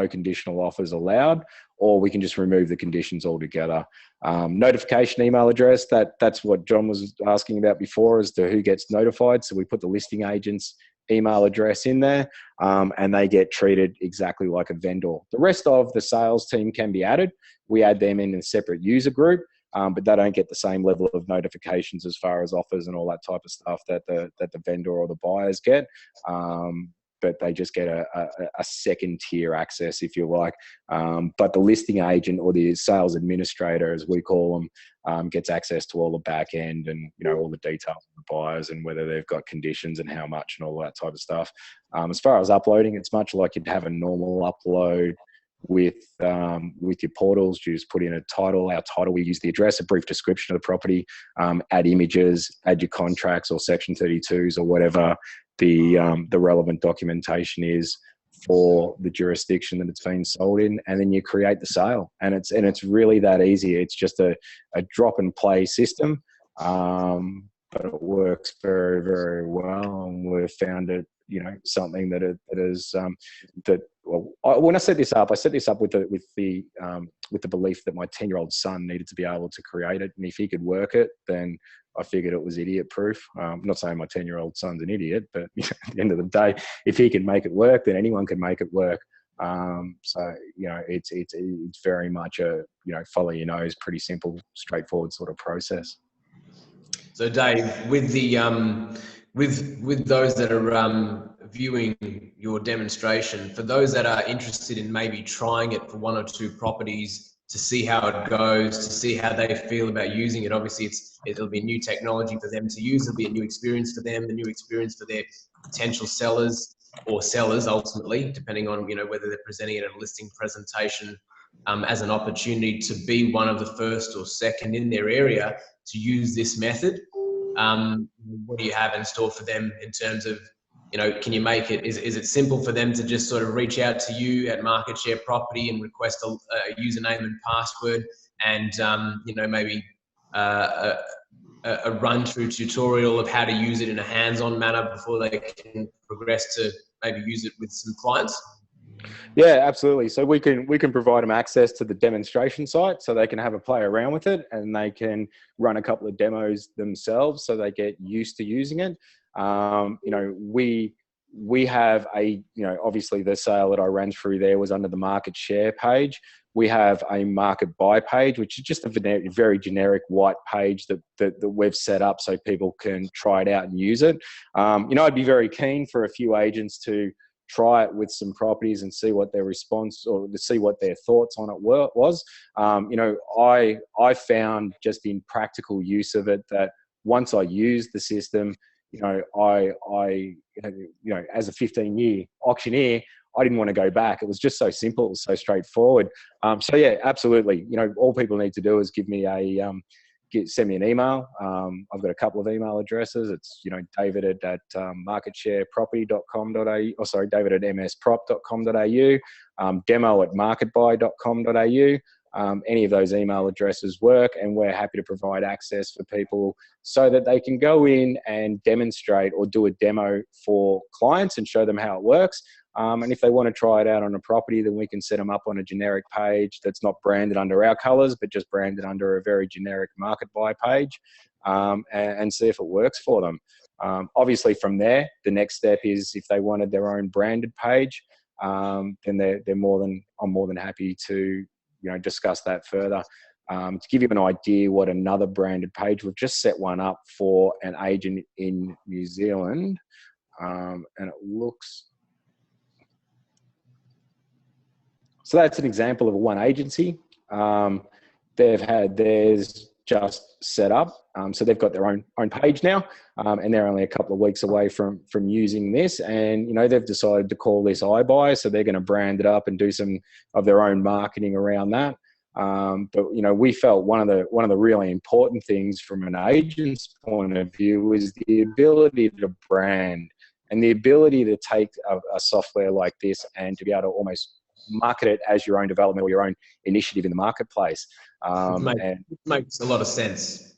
conditional offers allowed, or we can just remove the conditions altogether. Notification email address, that's what John was asking about before as to who gets notified. So we put the listing agent's email address in there, and they get treated exactly like a vendor. The rest of the sales team can be added. We add them in a separate user group. But they don't get the same level of notifications as far as offers and all that type of stuff that the vendor or the buyers get. But they just get a second tier access, if you like. But the listing agent or the sales administrator, as we call them, gets access to all the back end and all the details of the buyers and whether they've got conditions and how much and all that type of stuff. As far as uploading, it's much like you'd have a normal upload with your portals. You just put in a title. Our title, we use the address, a brief description of the property, add images, add your contracts or section 32s or whatever the relevant documentation is for the jurisdiction that it's been sold in, and then you create the sale. And it's really that easy. It's just a drop and play system, but it works very, very well, and we've found it something that when I set this up with the belief that my 10-year-old son needed to be able to create it, and if he could work it, then I figured it was idiot proof. I'm not saying my 10-year-old son's an idiot, but at the end of the day, if he can make it work, then anyone can make it work. So it's very much a follow your nose, pretty simple, straightforward sort of process. So Dave, with the with those that are viewing your demonstration, for those that are interested in maybe trying it for 1 or 2 properties to see how it goes, to see how they feel about using it. Obviously, it'll be new technology for them to use. It'll be a new experience for them, a new experience for their potential sellers or sellers ultimately, depending on whether they're presenting it at a listing presentation as an opportunity to be one of the first or second in their area to use this method. What do you have in store for them in terms of, can you make it, is it simple for them to just sort of reach out to you at Market Share Property and request a username and password and, maybe a a run-through tutorial of how to use it in a hands-on manner before they can progress to maybe use it with some clients? Yeah, absolutely. So we can provide them access to the demonstration site so they can have a play around with it, and they can run a couple of demos themselves so they get used to using it. You know, we have a, you know, obviously the sale that I ran through there was under the market share page. We have a market buy page, which is just a very generic white page that we've set up so people can try it out and use it. You know, I'd be very keen for a few agents to try it with some properties and see what their response, or to see what their thoughts on it was. You know, I found just in practical use of it that once I used the system, you know, you know, as a 15-year auctioneer, I didn't want to go back. It was just so simple, it was so straightforward. So yeah, absolutely. You know, all people need to do is give me a send me an email. I've got a couple of email addresses. It's, you know, David at marketshareproperty.com.au, or sorry, David at msprop.com.au, demo at marketbuy.com.au. Any of those email addresses work, and we're happy to provide access for people so that they can go in and demonstrate or do a demo for clients and show them how it works. And if they want to try it out on a property, then we can set them up on a generic page that's not branded under our colors, but just branded under a very generic market buy page, and see if it works for them. Obviously from there, the next step is if they wanted their own branded page, then I'm more than happy to, you know, discuss that further. To give you an idea what another branded page, we've just set one up for an agent in New Zealand, and it looks, so that's an example of one agency. They've had theirs just set up. So they've got their own page now, and they're only a couple of weeks away from using this. And, you know, they've decided to call this iBuy, so they're going to brand it up and do some of their own marketing around that. But, you know, we felt one of the really important things from an agent's point of view is the ability to brand, and the ability to take a software like this and to be able to almost market it as your own development or your own initiative in the marketplace. It makes a lot of sense.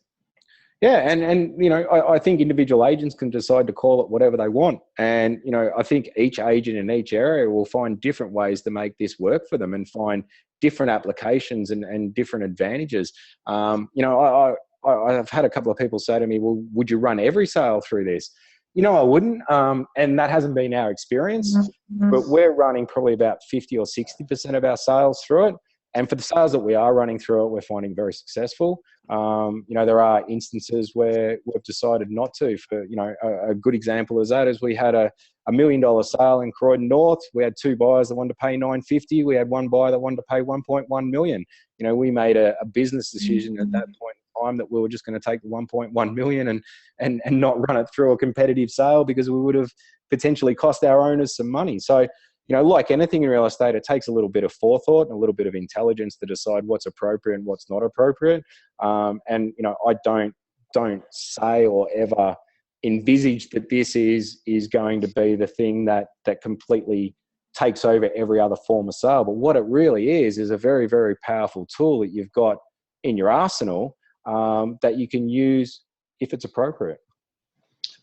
Yeah, and you know, I think individual agents can decide to call it whatever they want. And, you know, I think each agent in each area will find different ways to make this work for them and find different applications and different advantages. You know, I've had a couple of people say to me, well, would you run every sale through this? You know, I wouldn't, and that hasn't been our experience, but we're running probably about 50 or 60% of our sales through it. And for the sales that we are running through it, we're finding very successful. You know, there are instances where we've decided not to. For, you know, a good example of that is we had a $1 million sale in Croydon North. We had two buyers that wanted to pay $950. We had one buyer that wanted to pay $1.1 million. You know, we made a business decision at that point in time that we were just going to take the $1.1 million and not run it through a competitive sale, because we would have potentially cost our owners some money. So, you know, like anything in real estate, it takes a little bit of forethought and a little bit of intelligence to decide what's appropriate and what's not appropriate. And, you know, I don't say or ever envisage that this is going to be the thing that completely takes over every other form of sale. But what it really is a very, very powerful tool that you've got in your arsenal, that you can use if it's appropriate.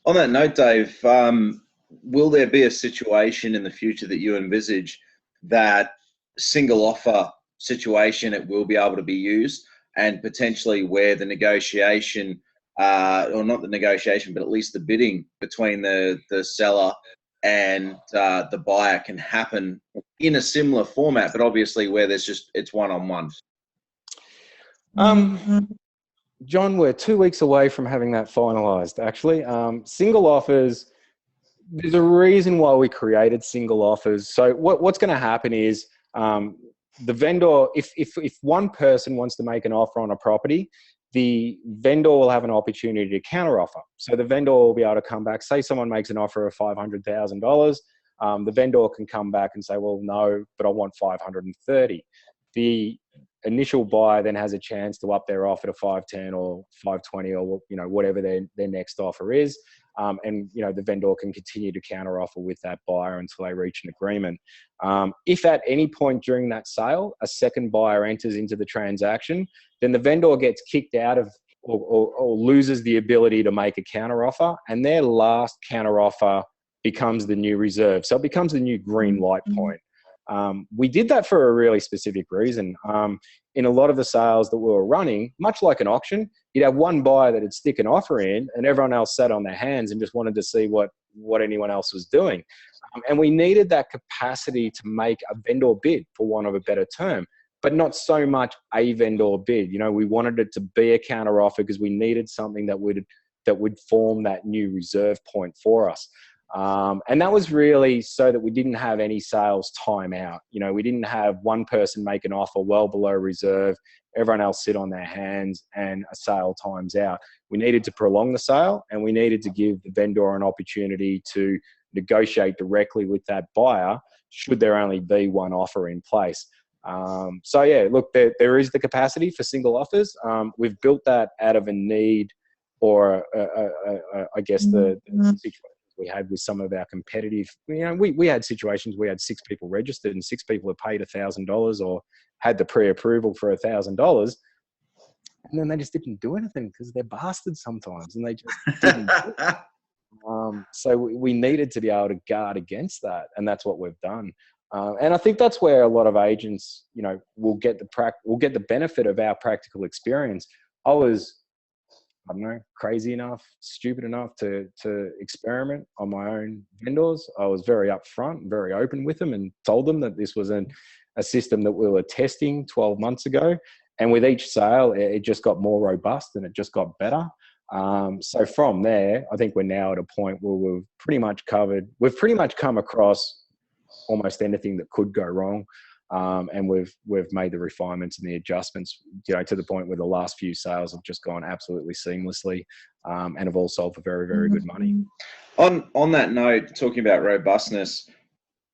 On that note, Dave, will there be a situation in the future that you envisage that single offer situation, it will be able to be used, and potentially where the negotiation, or not the negotiation, but at least the bidding between the seller and the buyer can happen in a similar format, but obviously where there's just, it's one-on-one? John, we're 2 weeks away from having that finalised, actually. Single offers, there's a reason why we created single offers. So what's going to happen is the vendor, if one person wants to make an offer on a property, the vendor will have an opportunity to counter offer. So the vendor will be able to come back, say someone makes an offer of $500,000. The vendor can come back and say, well, no, but I want 530. The initial buyer then has a chance to up their offer to 510 or 520 or, you know, whatever their next offer is. And, you know, the vendor can continue to counter offer with that buyer until they reach an agreement. If at any point during that sale, a second buyer enters into the transaction, then the vendor gets kicked out of or loses the ability to make a counter offer, and their last counter offer becomes the new reserve. So it becomes the new green light point. We did that for a really specific reason. In a lot of the sales that we were running, much like an auction, you'd have one buyer that would stick an offer in, and everyone else sat on their hands and just wanted to see what anyone else was doing. And we needed that capacity to make a vendor bid, for want of a better term, but not so much a vendor bid. You know, we wanted it to be a counter offer because we needed something that would form that new reserve point for us. And that was really so that we didn't have any sales time out. You know, we didn't have one person make an offer well below reserve, everyone else sit on their hands, and a sale times out. We needed to prolong the sale, and we needed to give the vendor an opportunity to negotiate directly with that buyer should there only be one offer in place. So yeah, look, there is the capacity for single offers. We've built that out of a need, or I guess the situation we had with some of our competitive, you know, we had situations we had 6 people registered and 6 people had paid $1,000 or had the pre-approval for $1,000, and then they just didn't do anything because they're bastards sometimes, and they just didn't do it. So we needed to be able to guard against that, and that's what we've done. And I think that's where a lot of agents, you know, will get the benefit of our practical experience. I was, I don't know, crazy enough, stupid enough to experiment on my own vendors. I was very upfront, very open with them, and told them that this was a system that we were testing 12 months ago. And with each sale, it just got more robust and it just got better. So from there, I think we're now at a point where we've pretty much come across almost anything that could go wrong. And we've made the refinements and the adjustments, you know, to the point where the last few sales have just gone absolutely seamlessly, and have all sold for very, very good money. On that note, talking about robustness,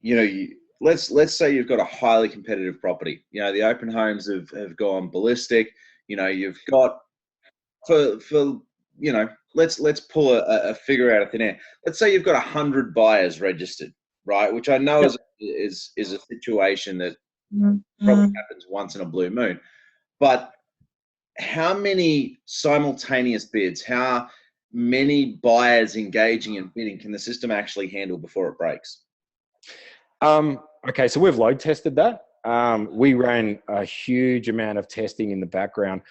you know, let's say you've got a highly competitive property. You know, the open homes have gone ballistic. You know, you've got for you know, let's pull a figure out of thin air. Let's say you've got 100 buyers registered, right? Which I know is a situation that probably happens once in a blue moon. But how many simultaneous bids, how many buyers engaging in bidding can the system actually handle before it breaks? Okay, so we've load tested that. We ran a huge amount of testing in the background.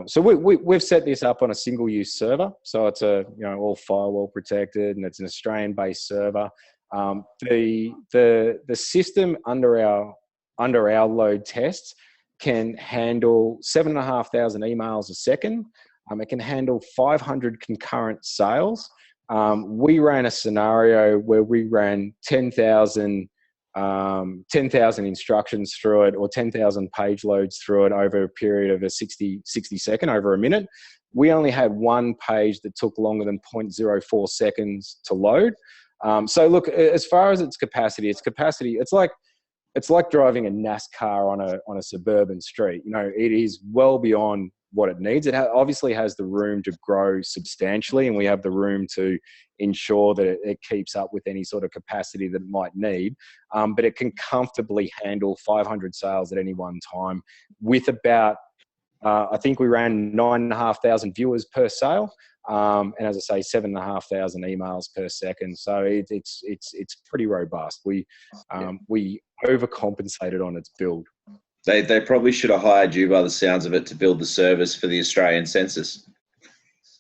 So we've set this up on a single-use server. So it's all firewall protected, and it's an Australian-based server. The system under our load tests can handle 7,500 emails a second. It can handle 500 concurrent sales. We ran a scenario where we ran 10,000 instructions through it, or 10,000 page loads through it over a period of a 60 second, over a minute. We only had one page that took longer than 0.04 seconds to load. So look, as far as its capacity, it's like driving a NASCAR on a suburban street. You know, it is well beyond what it needs. It obviously has the room to grow substantially, and we have the room to ensure that it keeps up with any sort of capacity that it might need. But it can comfortably handle 500 sales at any one time with about, I think we ran 9,500 viewers per sale. And as I say, 7,500 emails per second. So it's pretty robust. We overcompensated on its build. They probably should have hired you, by the sounds of it, to build the service for the Australian census.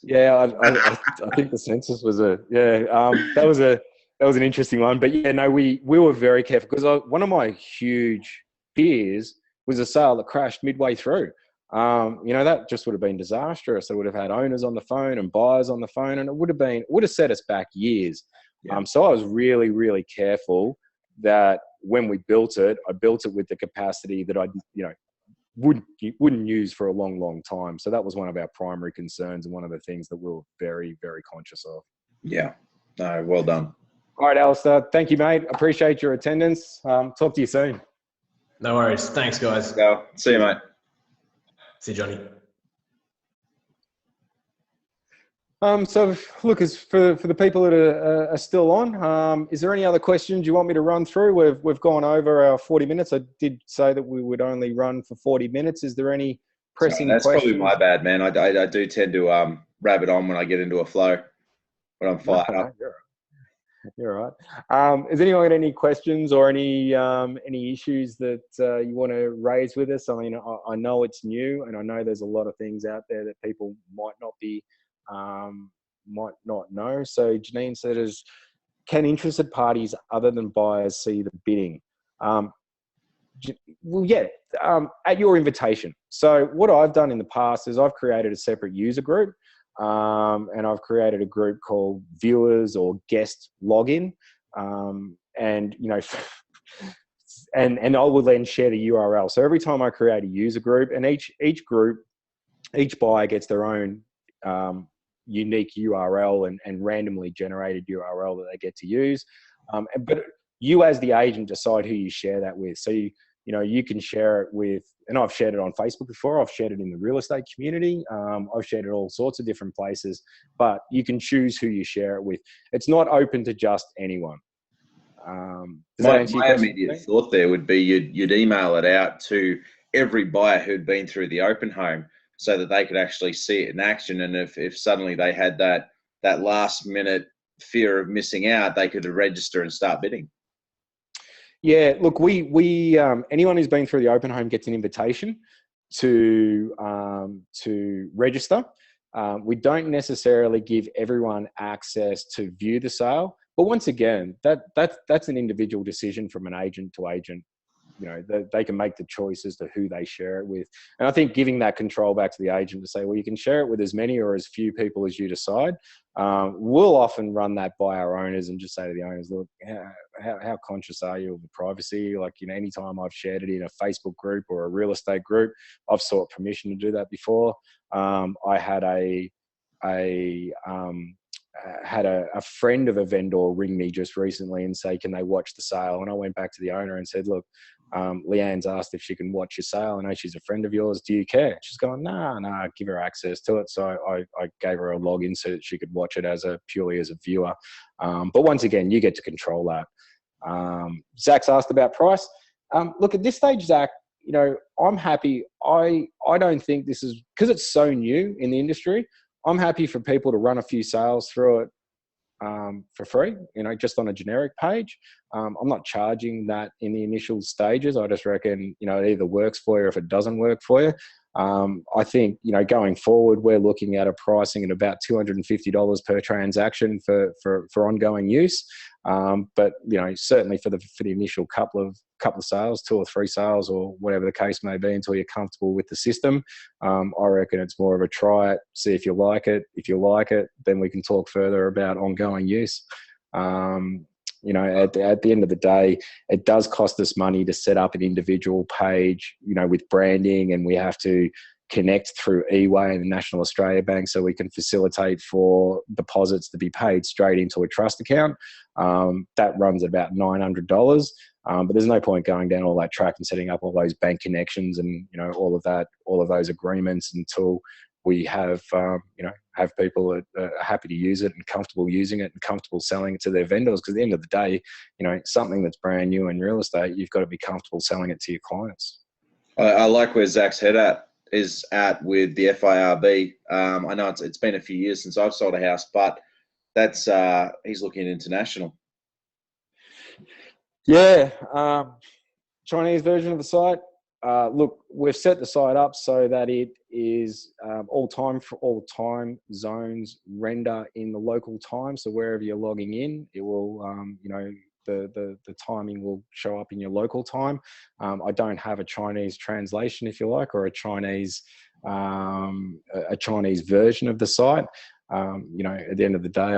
Yeah, I think the census was that was an interesting one. But yeah, no, we were very careful, because one of my huge fears was a sale that crashed midway through. You know, that just would have been disastrous. It would have had owners on the phone and buyers on the phone, and it would have set us back years. Yeah. So I was really, really careful that when we built it, I built it with the capacity that I, you know, wouldn't use for a long, long time. So that was one of our primary concerns, and one of the things that we were very, very conscious of. Yeah. No, well done. All right, Alistair. Thank you, mate. Appreciate your attendance. Talk to you soon. No worries. Thanks, guys. Go. See you, mate. See you, Johnny. So look, as for the people that are still on, is there any other questions you want me to run through? We've gone over our 40 minutes. I did say that we would only run for 40 minutes. Is there any pressing that's questions. probably my bad, man. I do tend to rabbit on when I get into a flow, when I'm fired up. You're all right. Has anyone got any questions or any issues that you want to raise with us? I mean, I know it's new, and I know there's a lot of things out there that people might not know. So Janine says, can interested parties other than buyers see the bidding? Well, yeah, at your invitation. So what I've done in the past is I've created a separate user group. And I've created a group called viewers or guest login. And, you know, and I will then share the URL. So every time I create a user group, and each group, each buyer gets their own unique URL and randomly generated URL that they get to use. But you as the agent decide who you share that with. So you can share it with, and I've shared it on Facebook before. I've shared it in the real estate community. I've shared it all sorts of different places, but you can choose who you share it with. It's not open to just anyone. My immediate thought there would be you'd email it out to every buyer who'd been through the open home so that they could actually see it in action. And if suddenly they had that last minute fear of missing out, they could register and start bidding. Yeah, look, we anyone who's been through the open home gets an invitation to register. We don't necessarily give everyone access to view the sale, but once again, that's an individual decision from an agent to agent. You know, they can make the choice as to who they share it with. And I think giving that control back to the agent to say, well, you can share it with as many or as few people as you decide. We'll often run that by our owners and just say to the owners, look, how conscious are you of the privacy? Like, you know, anytime I've shared it in a Facebook group or a real estate group, I've sought permission to do that before. I had a friend of a vendor ring me just recently and say, can they watch the sale? And I went back to the owner and said, look, Leanne's asked if she can watch your sale. I know she's a friend of yours. Do you care? She's going, nah, give her access to it. So I gave her a login so that she could watch it purely as a viewer. But once again, you get to control that. Zach's asked about price. Look, at this stage, Zach, you know, I'm happy. I don't think this is, because it's so new in the industry, I'm happy for people to run a few sales through it for free, you know, just on a generic page. I'm not charging that in the initial stages. I just reckon, you know, it either works for you or if it doesn't work for you. I think, you know, going forward, we're looking at a pricing at about $250 per transaction for ongoing use. But, you know, certainly for the initial couple of sales, 2 or 3 sales or whatever the case may be, until you're comfortable with the system, I reckon it's more of a try it, see if you like it. If you like it, then we can talk further about ongoing use. You know, at the end of the day, it does cost us money to set up an individual page, you know, with branding, and we have to connect through eWay and the National Australia Bank so we can facilitate for deposits to be paid straight into a trust account. That runs at about $900. But there's no point going down all that track and setting up all those bank connections and, you know, all of those agreements until we have, you know, have people that are happy to use it and comfortable using it and comfortable selling it to their vendors. Because at the end of the day, you know, something that's brand new in real estate, you've got to be comfortable selling it to your clients. I like where Zach's head is at with the FIRB. I know it's been a few years since I've sold a house, but that's he's looking at international. Yeah, Chinese version of the site. Look, we've set the site up so that it is all time zones render in the local time. So wherever you're logging in, it will, you know, the timing will show up in your local time. I don't have a Chinese translation, if you like, or a Chinese version of the site. You know, at the end of the day,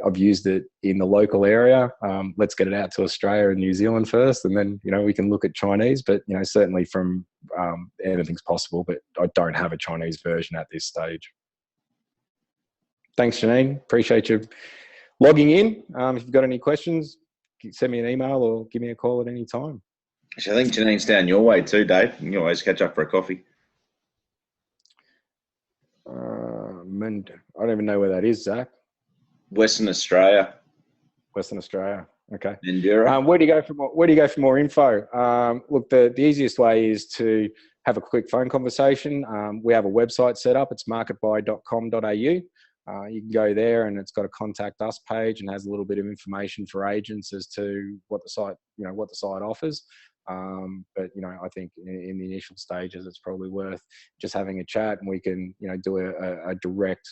I've used it in the local area. Let's get it out to Australia and New Zealand first, and then, you know, we can look at Chinese. But, you know, certainly from anything's possible, but I don't have a Chinese version at this stage. Thanks, Janine. Appreciate you logging in. If you've got any questions, send me an email or give me a call at any time. Actually, I think Janine's down your way too, Dave. You can always catch up for a coffee. I don't even know where that is, Zach. Western Australia. Western Australia. Okay. Endura. Where do you go for more info? Look, the easiest way is to have a quick phone conversation. We have a website set up. It's marketbuy.com.au. You can go there, and it's got a contact us page and has a little bit of information for agents as to what the site offers. But I think in the initial stages, it's probably worth just having a chat, and we can do a direct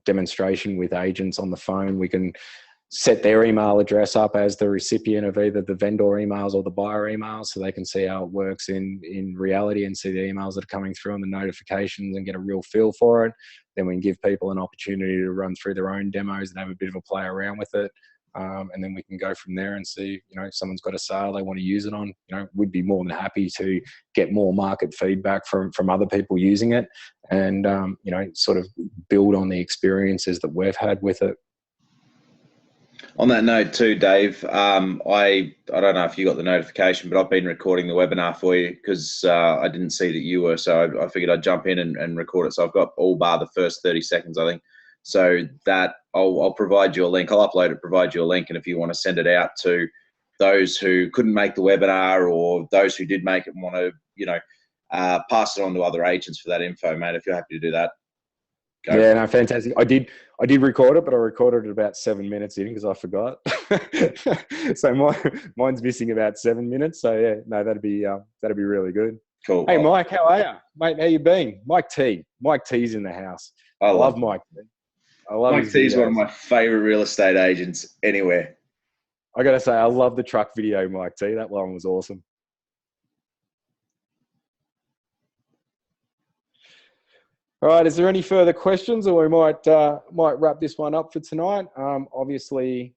demonstration with agents on the phone. We can set their email address up as the recipient of either the vendor emails or the buyer emails, so they can see how it works in reality and see the emails that are coming through and the notifications and get a real feel for it. Then we can give people an opportunity to run through their own demos and have a bit of a play around with it. And then we can go from there and see, if someone's got a sale they want to use it on, we'd be more than happy to get more market feedback from other people using it, and, sort of build on the experiences that we've had with it. On that note too, Dave, I don't know if you got the notification, but I've been recording the webinar for you because I didn't see that you were, so I figured I'd jump in and record it. So I've got all bar the first 30 seconds, I think. So that I'll provide you a link. I'll upload it, provide you a link, and if you want to send it out to those who couldn't make the webinar or those who did make it and want to, pass it on to other agents for that info, mate. If you're happy to do that. Go. Yeah, no, fantastic. I did record it, but I recorded it about 7 minutes in because I forgot. So mine's missing about 7 minutes. So yeah, no, that'd be really good. Cool. Hey, Mike, how are you, mate? How you been? Mike T's in the house. I love Mike T. Mike T is one of my favorite real estate agents anywhere. I got to say, I love the truck video, Mike T. That one was awesome. All right, is there any further questions, or we might wrap this one up for tonight? Obviously,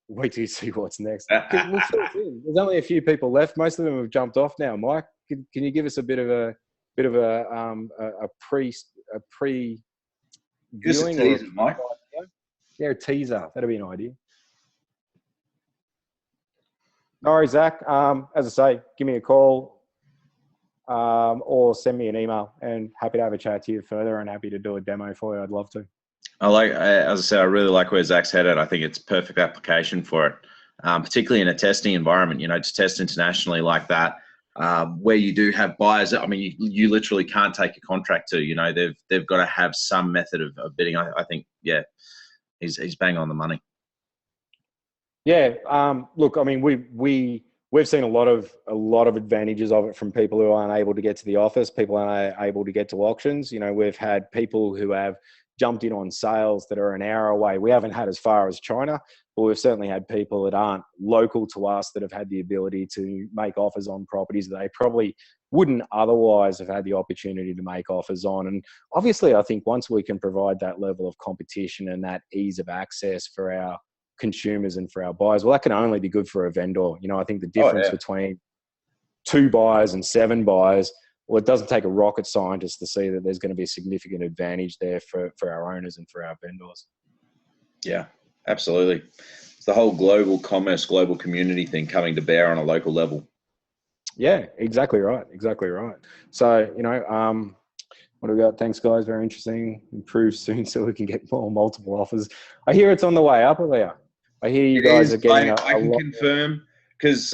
wait till you see what's next. We'll fill it in. There's only a few people left. Most of them have jumped off now. Mike, can you give us a bit of a pre Just a teaser, Mike. Yeah, a teaser. That'd be an idea. No worries, Zach. As I say, give me a call. Or send me an email, and happy to have a chat to you further, and happy to do a demo for you. I'd love to. As I said, I really like where Zach's headed. I think it's perfect application for it, particularly in a testing environment, to test internationally like that, where you do have buyers. I mean, you literally can't take a contract to, they've got to have some method of bidding. I think, yeah, he's bang on the money. Yeah. Look, I mean, we've seen a lot of advantages of it from people who aren't able to get to the office, people aren't able to get to auctions. We've had people who have jumped in on sales that are an hour away. We haven't had as far as China, but we've certainly had people that aren't local to us that have had the ability to make offers on properties that they probably wouldn't otherwise have had the opportunity to make offers on. And obviously, I think once we can provide that level of competition and that ease of access for our consumers and for our buyers, well, that can only be good for a vendor. I think the difference between 2 buyers and 7 buyers, well, it doesn't take a rocket scientist to see that there's going to be a significant advantage there for our owners and for our vendors. Yeah, absolutely. It's the whole global commerce, global community thing coming to bear on a local level. Yeah, exactly right. So, what do we got? Thanks, guys. Very interesting. Improve soon so we can get more multiple offers. I hear it's on the way up, Aaliyah. I hear you guys are getting I can confirm, because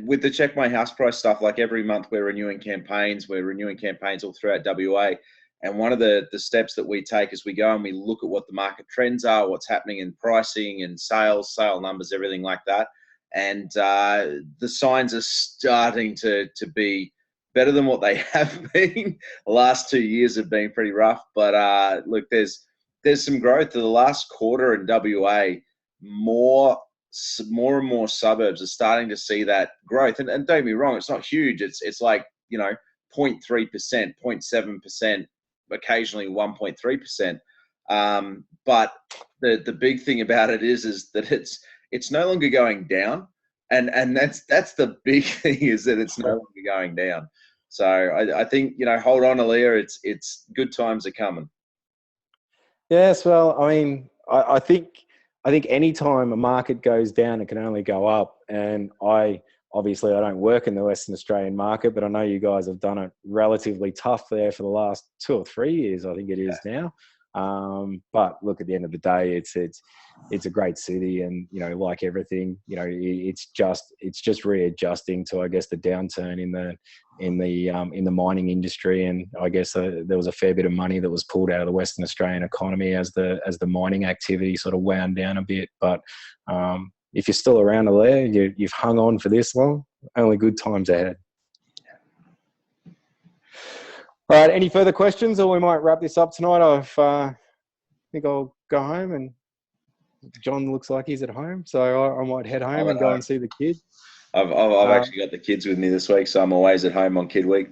with the Check My House Price stuff, like every month we're renewing campaigns. We're renewing campaigns all throughout WA. And one of the steps that we take is we go and we look at what the market trends are, what's happening in pricing and sale numbers, everything like that. And the signs are starting to be better than what they have been. The last 2 years have been pretty rough. But look, there's some growth. To the last quarter in WA, more and more suburbs are starting to see that growth. And don't get me wrong, it's not huge. It's like, 0.3%, 0.7%, occasionally 1.3%. But the big thing about it is that it's no longer going down. And that's the big thing, is that it's no longer going down. So I think, hold on, Aaliyah, it's good times are coming. Yes, well, I mean, I think any time a market goes down, it can only go up. And I don't work in the Western Australian market, but I know you guys have done it relatively tough there for the last 2 or 3 years, I think it is now. But look, at the end of the day, it's a great city, and like everything, it's just readjusting to, I guess, the downturn in the mining industry. And I guess there was a fair bit of money that was pulled out of the Western Australian economy as the mining activity sort of wound down a bit. But if you're still around there, you've hung on for this long, only good times ahead. All right, any further questions, or we might wrap this up tonight? I think I'll go home, and John looks like he's at home, so I might head home and go and see the kids. I've actually got the kids with me this week, so I'm always at home on Kid Week.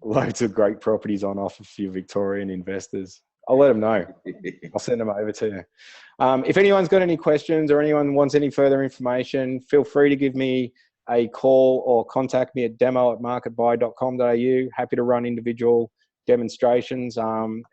Loads of great properties on offer for your Victorian investors. I'll let them know. I'll send them over to you. If anyone's got any questions or anyone wants any further information, feel free to give me a call or contact me at demo@marketbuy.com.au. Happy to run individual demonstrations, and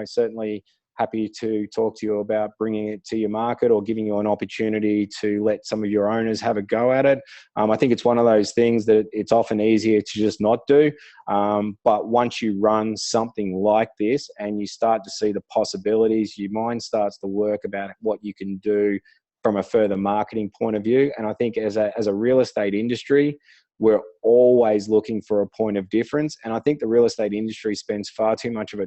certainly happy to talk to you about bringing it to your market or giving you an opportunity to let some of your owners have a go at it. I think it's one of those things that it's often easier to just not do. But once you run something like this and you start to see the possibilities, your mind starts to work about what you can do from a further marketing point of view. And I think as a real estate industry, we're always looking for a point of difference. And I think the real estate industry spends far too much of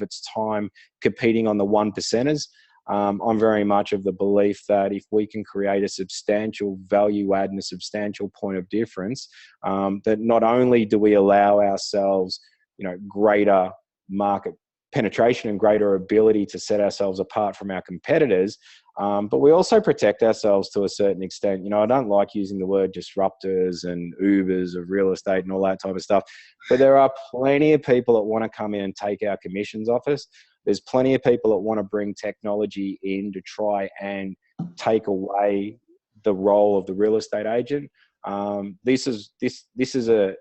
its time competing on the one percenters. I'm very much of the belief that if we can create a substantial value add and a substantial point of difference, that not only do we allow ourselves, greater market penetration and greater ability to set ourselves apart from our competitors, but we also protect ourselves to a certain extent. I don't like using the word disruptors and Ubers of real estate and all that type of stuff, but there are plenty of people that want to come in and take our commissions off us. There's plenty of people that want to bring technology in to try and take away the role of the real estate agent. This is a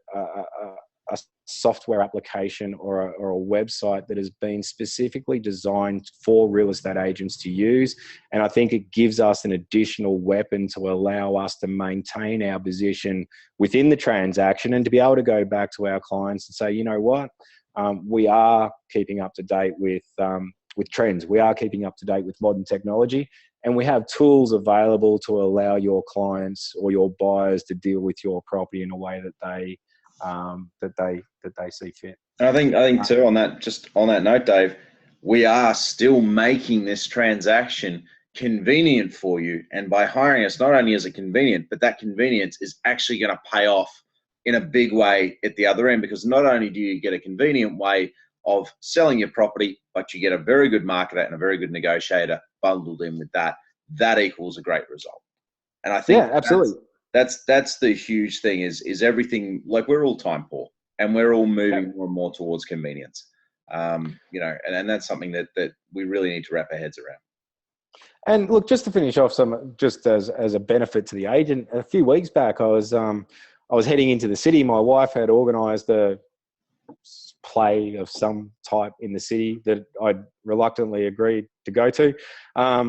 software application or a website that has been specifically designed for real estate agents to use. And I think it gives us an additional weapon to allow us to maintain our position within the transaction and to be able to go back to our clients and say, you know what, we are keeping up to date with trends. We are keeping up to date with modern technology, and we have tools available to allow your clients or your buyers to deal with your property in a way that they see fit. And I think too, on that note, Dave, we are still making this transaction convenient for you. And by hiring us, not only is it convenient, but that convenience is actually going to pay off in a big way at the other end, because not only do you get a convenient way of selling your property, but you get a very good marketer and a very good negotiator bundled in with that. That equals a great result. And I think absolutely. That's the huge thing is everything, like, we're all time poor and we're all moving more and more towards convenience. And that's something that we really need to wrap our heads around. And look, just to finish off, just as a benefit to the agent, a few weeks back, I was heading into the city. My wife had organised a play of some type in the city that I'd reluctantly agreed to go to.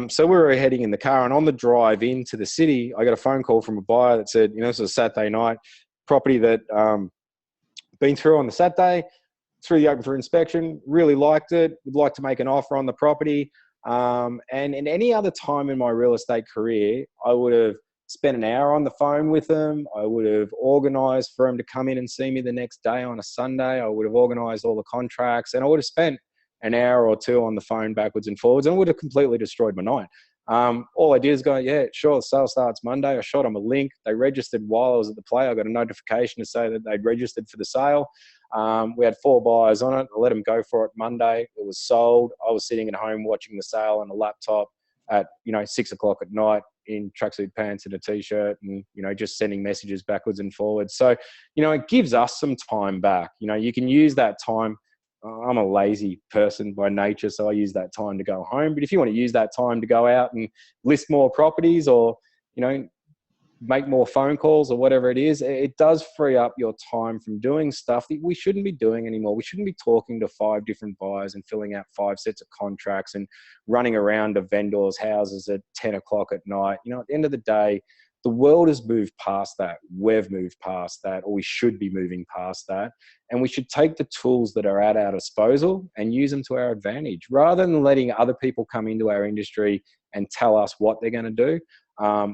So we were heading in the car, and on the drive into the city, I got a phone call from a buyer that said, this was a Saturday night, property that been through on the Saturday, through the open for inspection, really liked it, would like to make an offer on the property. And in any other time in my real estate career, I would have spent an hour on the phone with them. I would have organised for them to come in and see me the next day on a Sunday. I would have organised all the contracts, and I would have spent an hour or two on the phone backwards and forwards, and it would have completely destroyed my night. All I did is go, yeah, sure, the sale starts Monday. I shot them a link. They registered while I was at the play. I got a notification to say that they'd registered for the sale. We had 4 buyers on it. I let them go for it Monday. It was sold. I was sitting at home watching the sale on a laptop at 6 o'clock at night in tracksuit pants and a t-shirt, and just sending messages backwards and forwards. So it gives us some time back. You can use that time. I'm a lazy person by nature, so I use that time to go home. But if you want to use that time to go out and list more properties, or make more phone calls or whatever it is, it does free up your time from doing stuff that we shouldn't be doing anymore. We shouldn't be talking to 5 different buyers and filling out 5 sets of contracts and running around to vendors' houses at 10 o'clock at night. At the end of the day, The world has moved past that. We've moved past that, or we should be moving past that. And we should take the tools that are at our disposal and use them to our advantage, rather than letting other people come into our industry and tell us what they're going to do.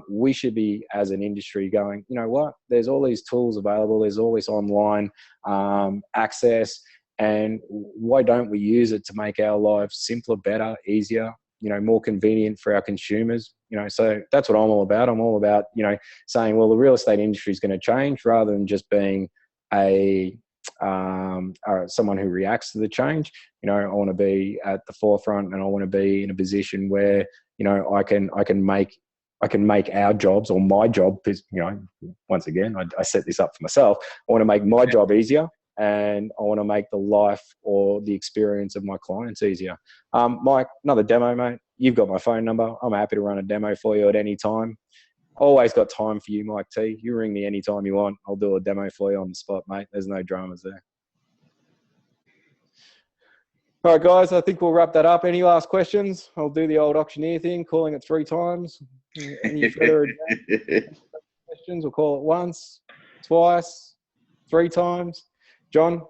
We should be, as an industry, going, you know what, there's all these tools available, there's all this online access, and why don't we use it to make our lives simpler, better, easier, you know, more convenient for our consumers? You know, so that's what I'm all about. I'm all about, you know, saying, well, the real estate industry is going to change, rather than just being someone who reacts to the change. You know, I want to be at the forefront, and I want to be in a position where, you know, I can make our jobs, or my job, because, you know, once again, I set this up for myself. I want to make my job easier, and I want to make the life or the experience of my clients easier. Mike, another demo, mate. You've got my phone number. I'm happy to run a demo for you at any time. Always got time for you, Mike T. You ring me anytime you want. I'll do a demo for you on the spot, mate. There's no dramas there. All right, guys, I think we'll wrap that up. Any last questions? I'll do the old auctioneer thing, calling it 3 times. Any further questions? We'll call it once, twice, 3 times. John,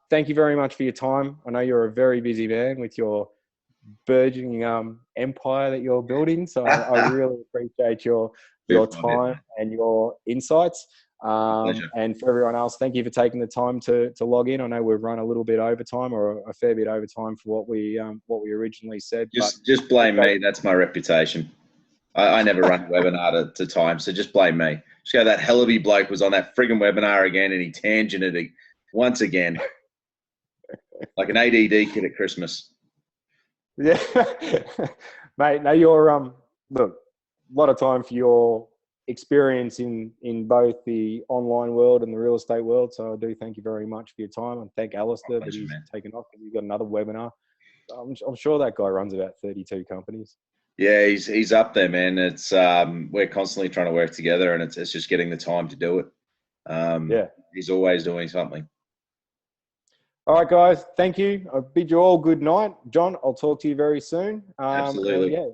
thank you very much for your time. I know you're a very busy man with your burgeoning empire that you're building. So I really appreciate your time and your insights. And for everyone else, thank you for taking the time to log in. I know we've run a little bit over time, or a fair bit over time for what we originally said. Just blame me. That's my reputation. I never run a webinar to time, so just blame me. Just go, that Hellaby bloke was on that friggin' webinar again, and he tangented it once again, like an ADD kid at Christmas. Yeah, mate. No, you're look, a lot of time for your experience in both the online world and the real estate world. So I do thank you very much for your time, and thank Alistair that he's taken off, because he's got another webinar. I'm sure that guy runs about 32 companies. Yeah, he's up there, man. It's we're constantly trying to work together, and it's just getting the time to do it. Yeah, he's always doing something. All right, guys. Thank you. I bid you all good night. John, I'll talk to you very soon. Absolutely. Yeah,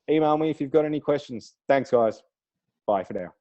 email me if you've got any questions. Thanks, guys. Bye for now.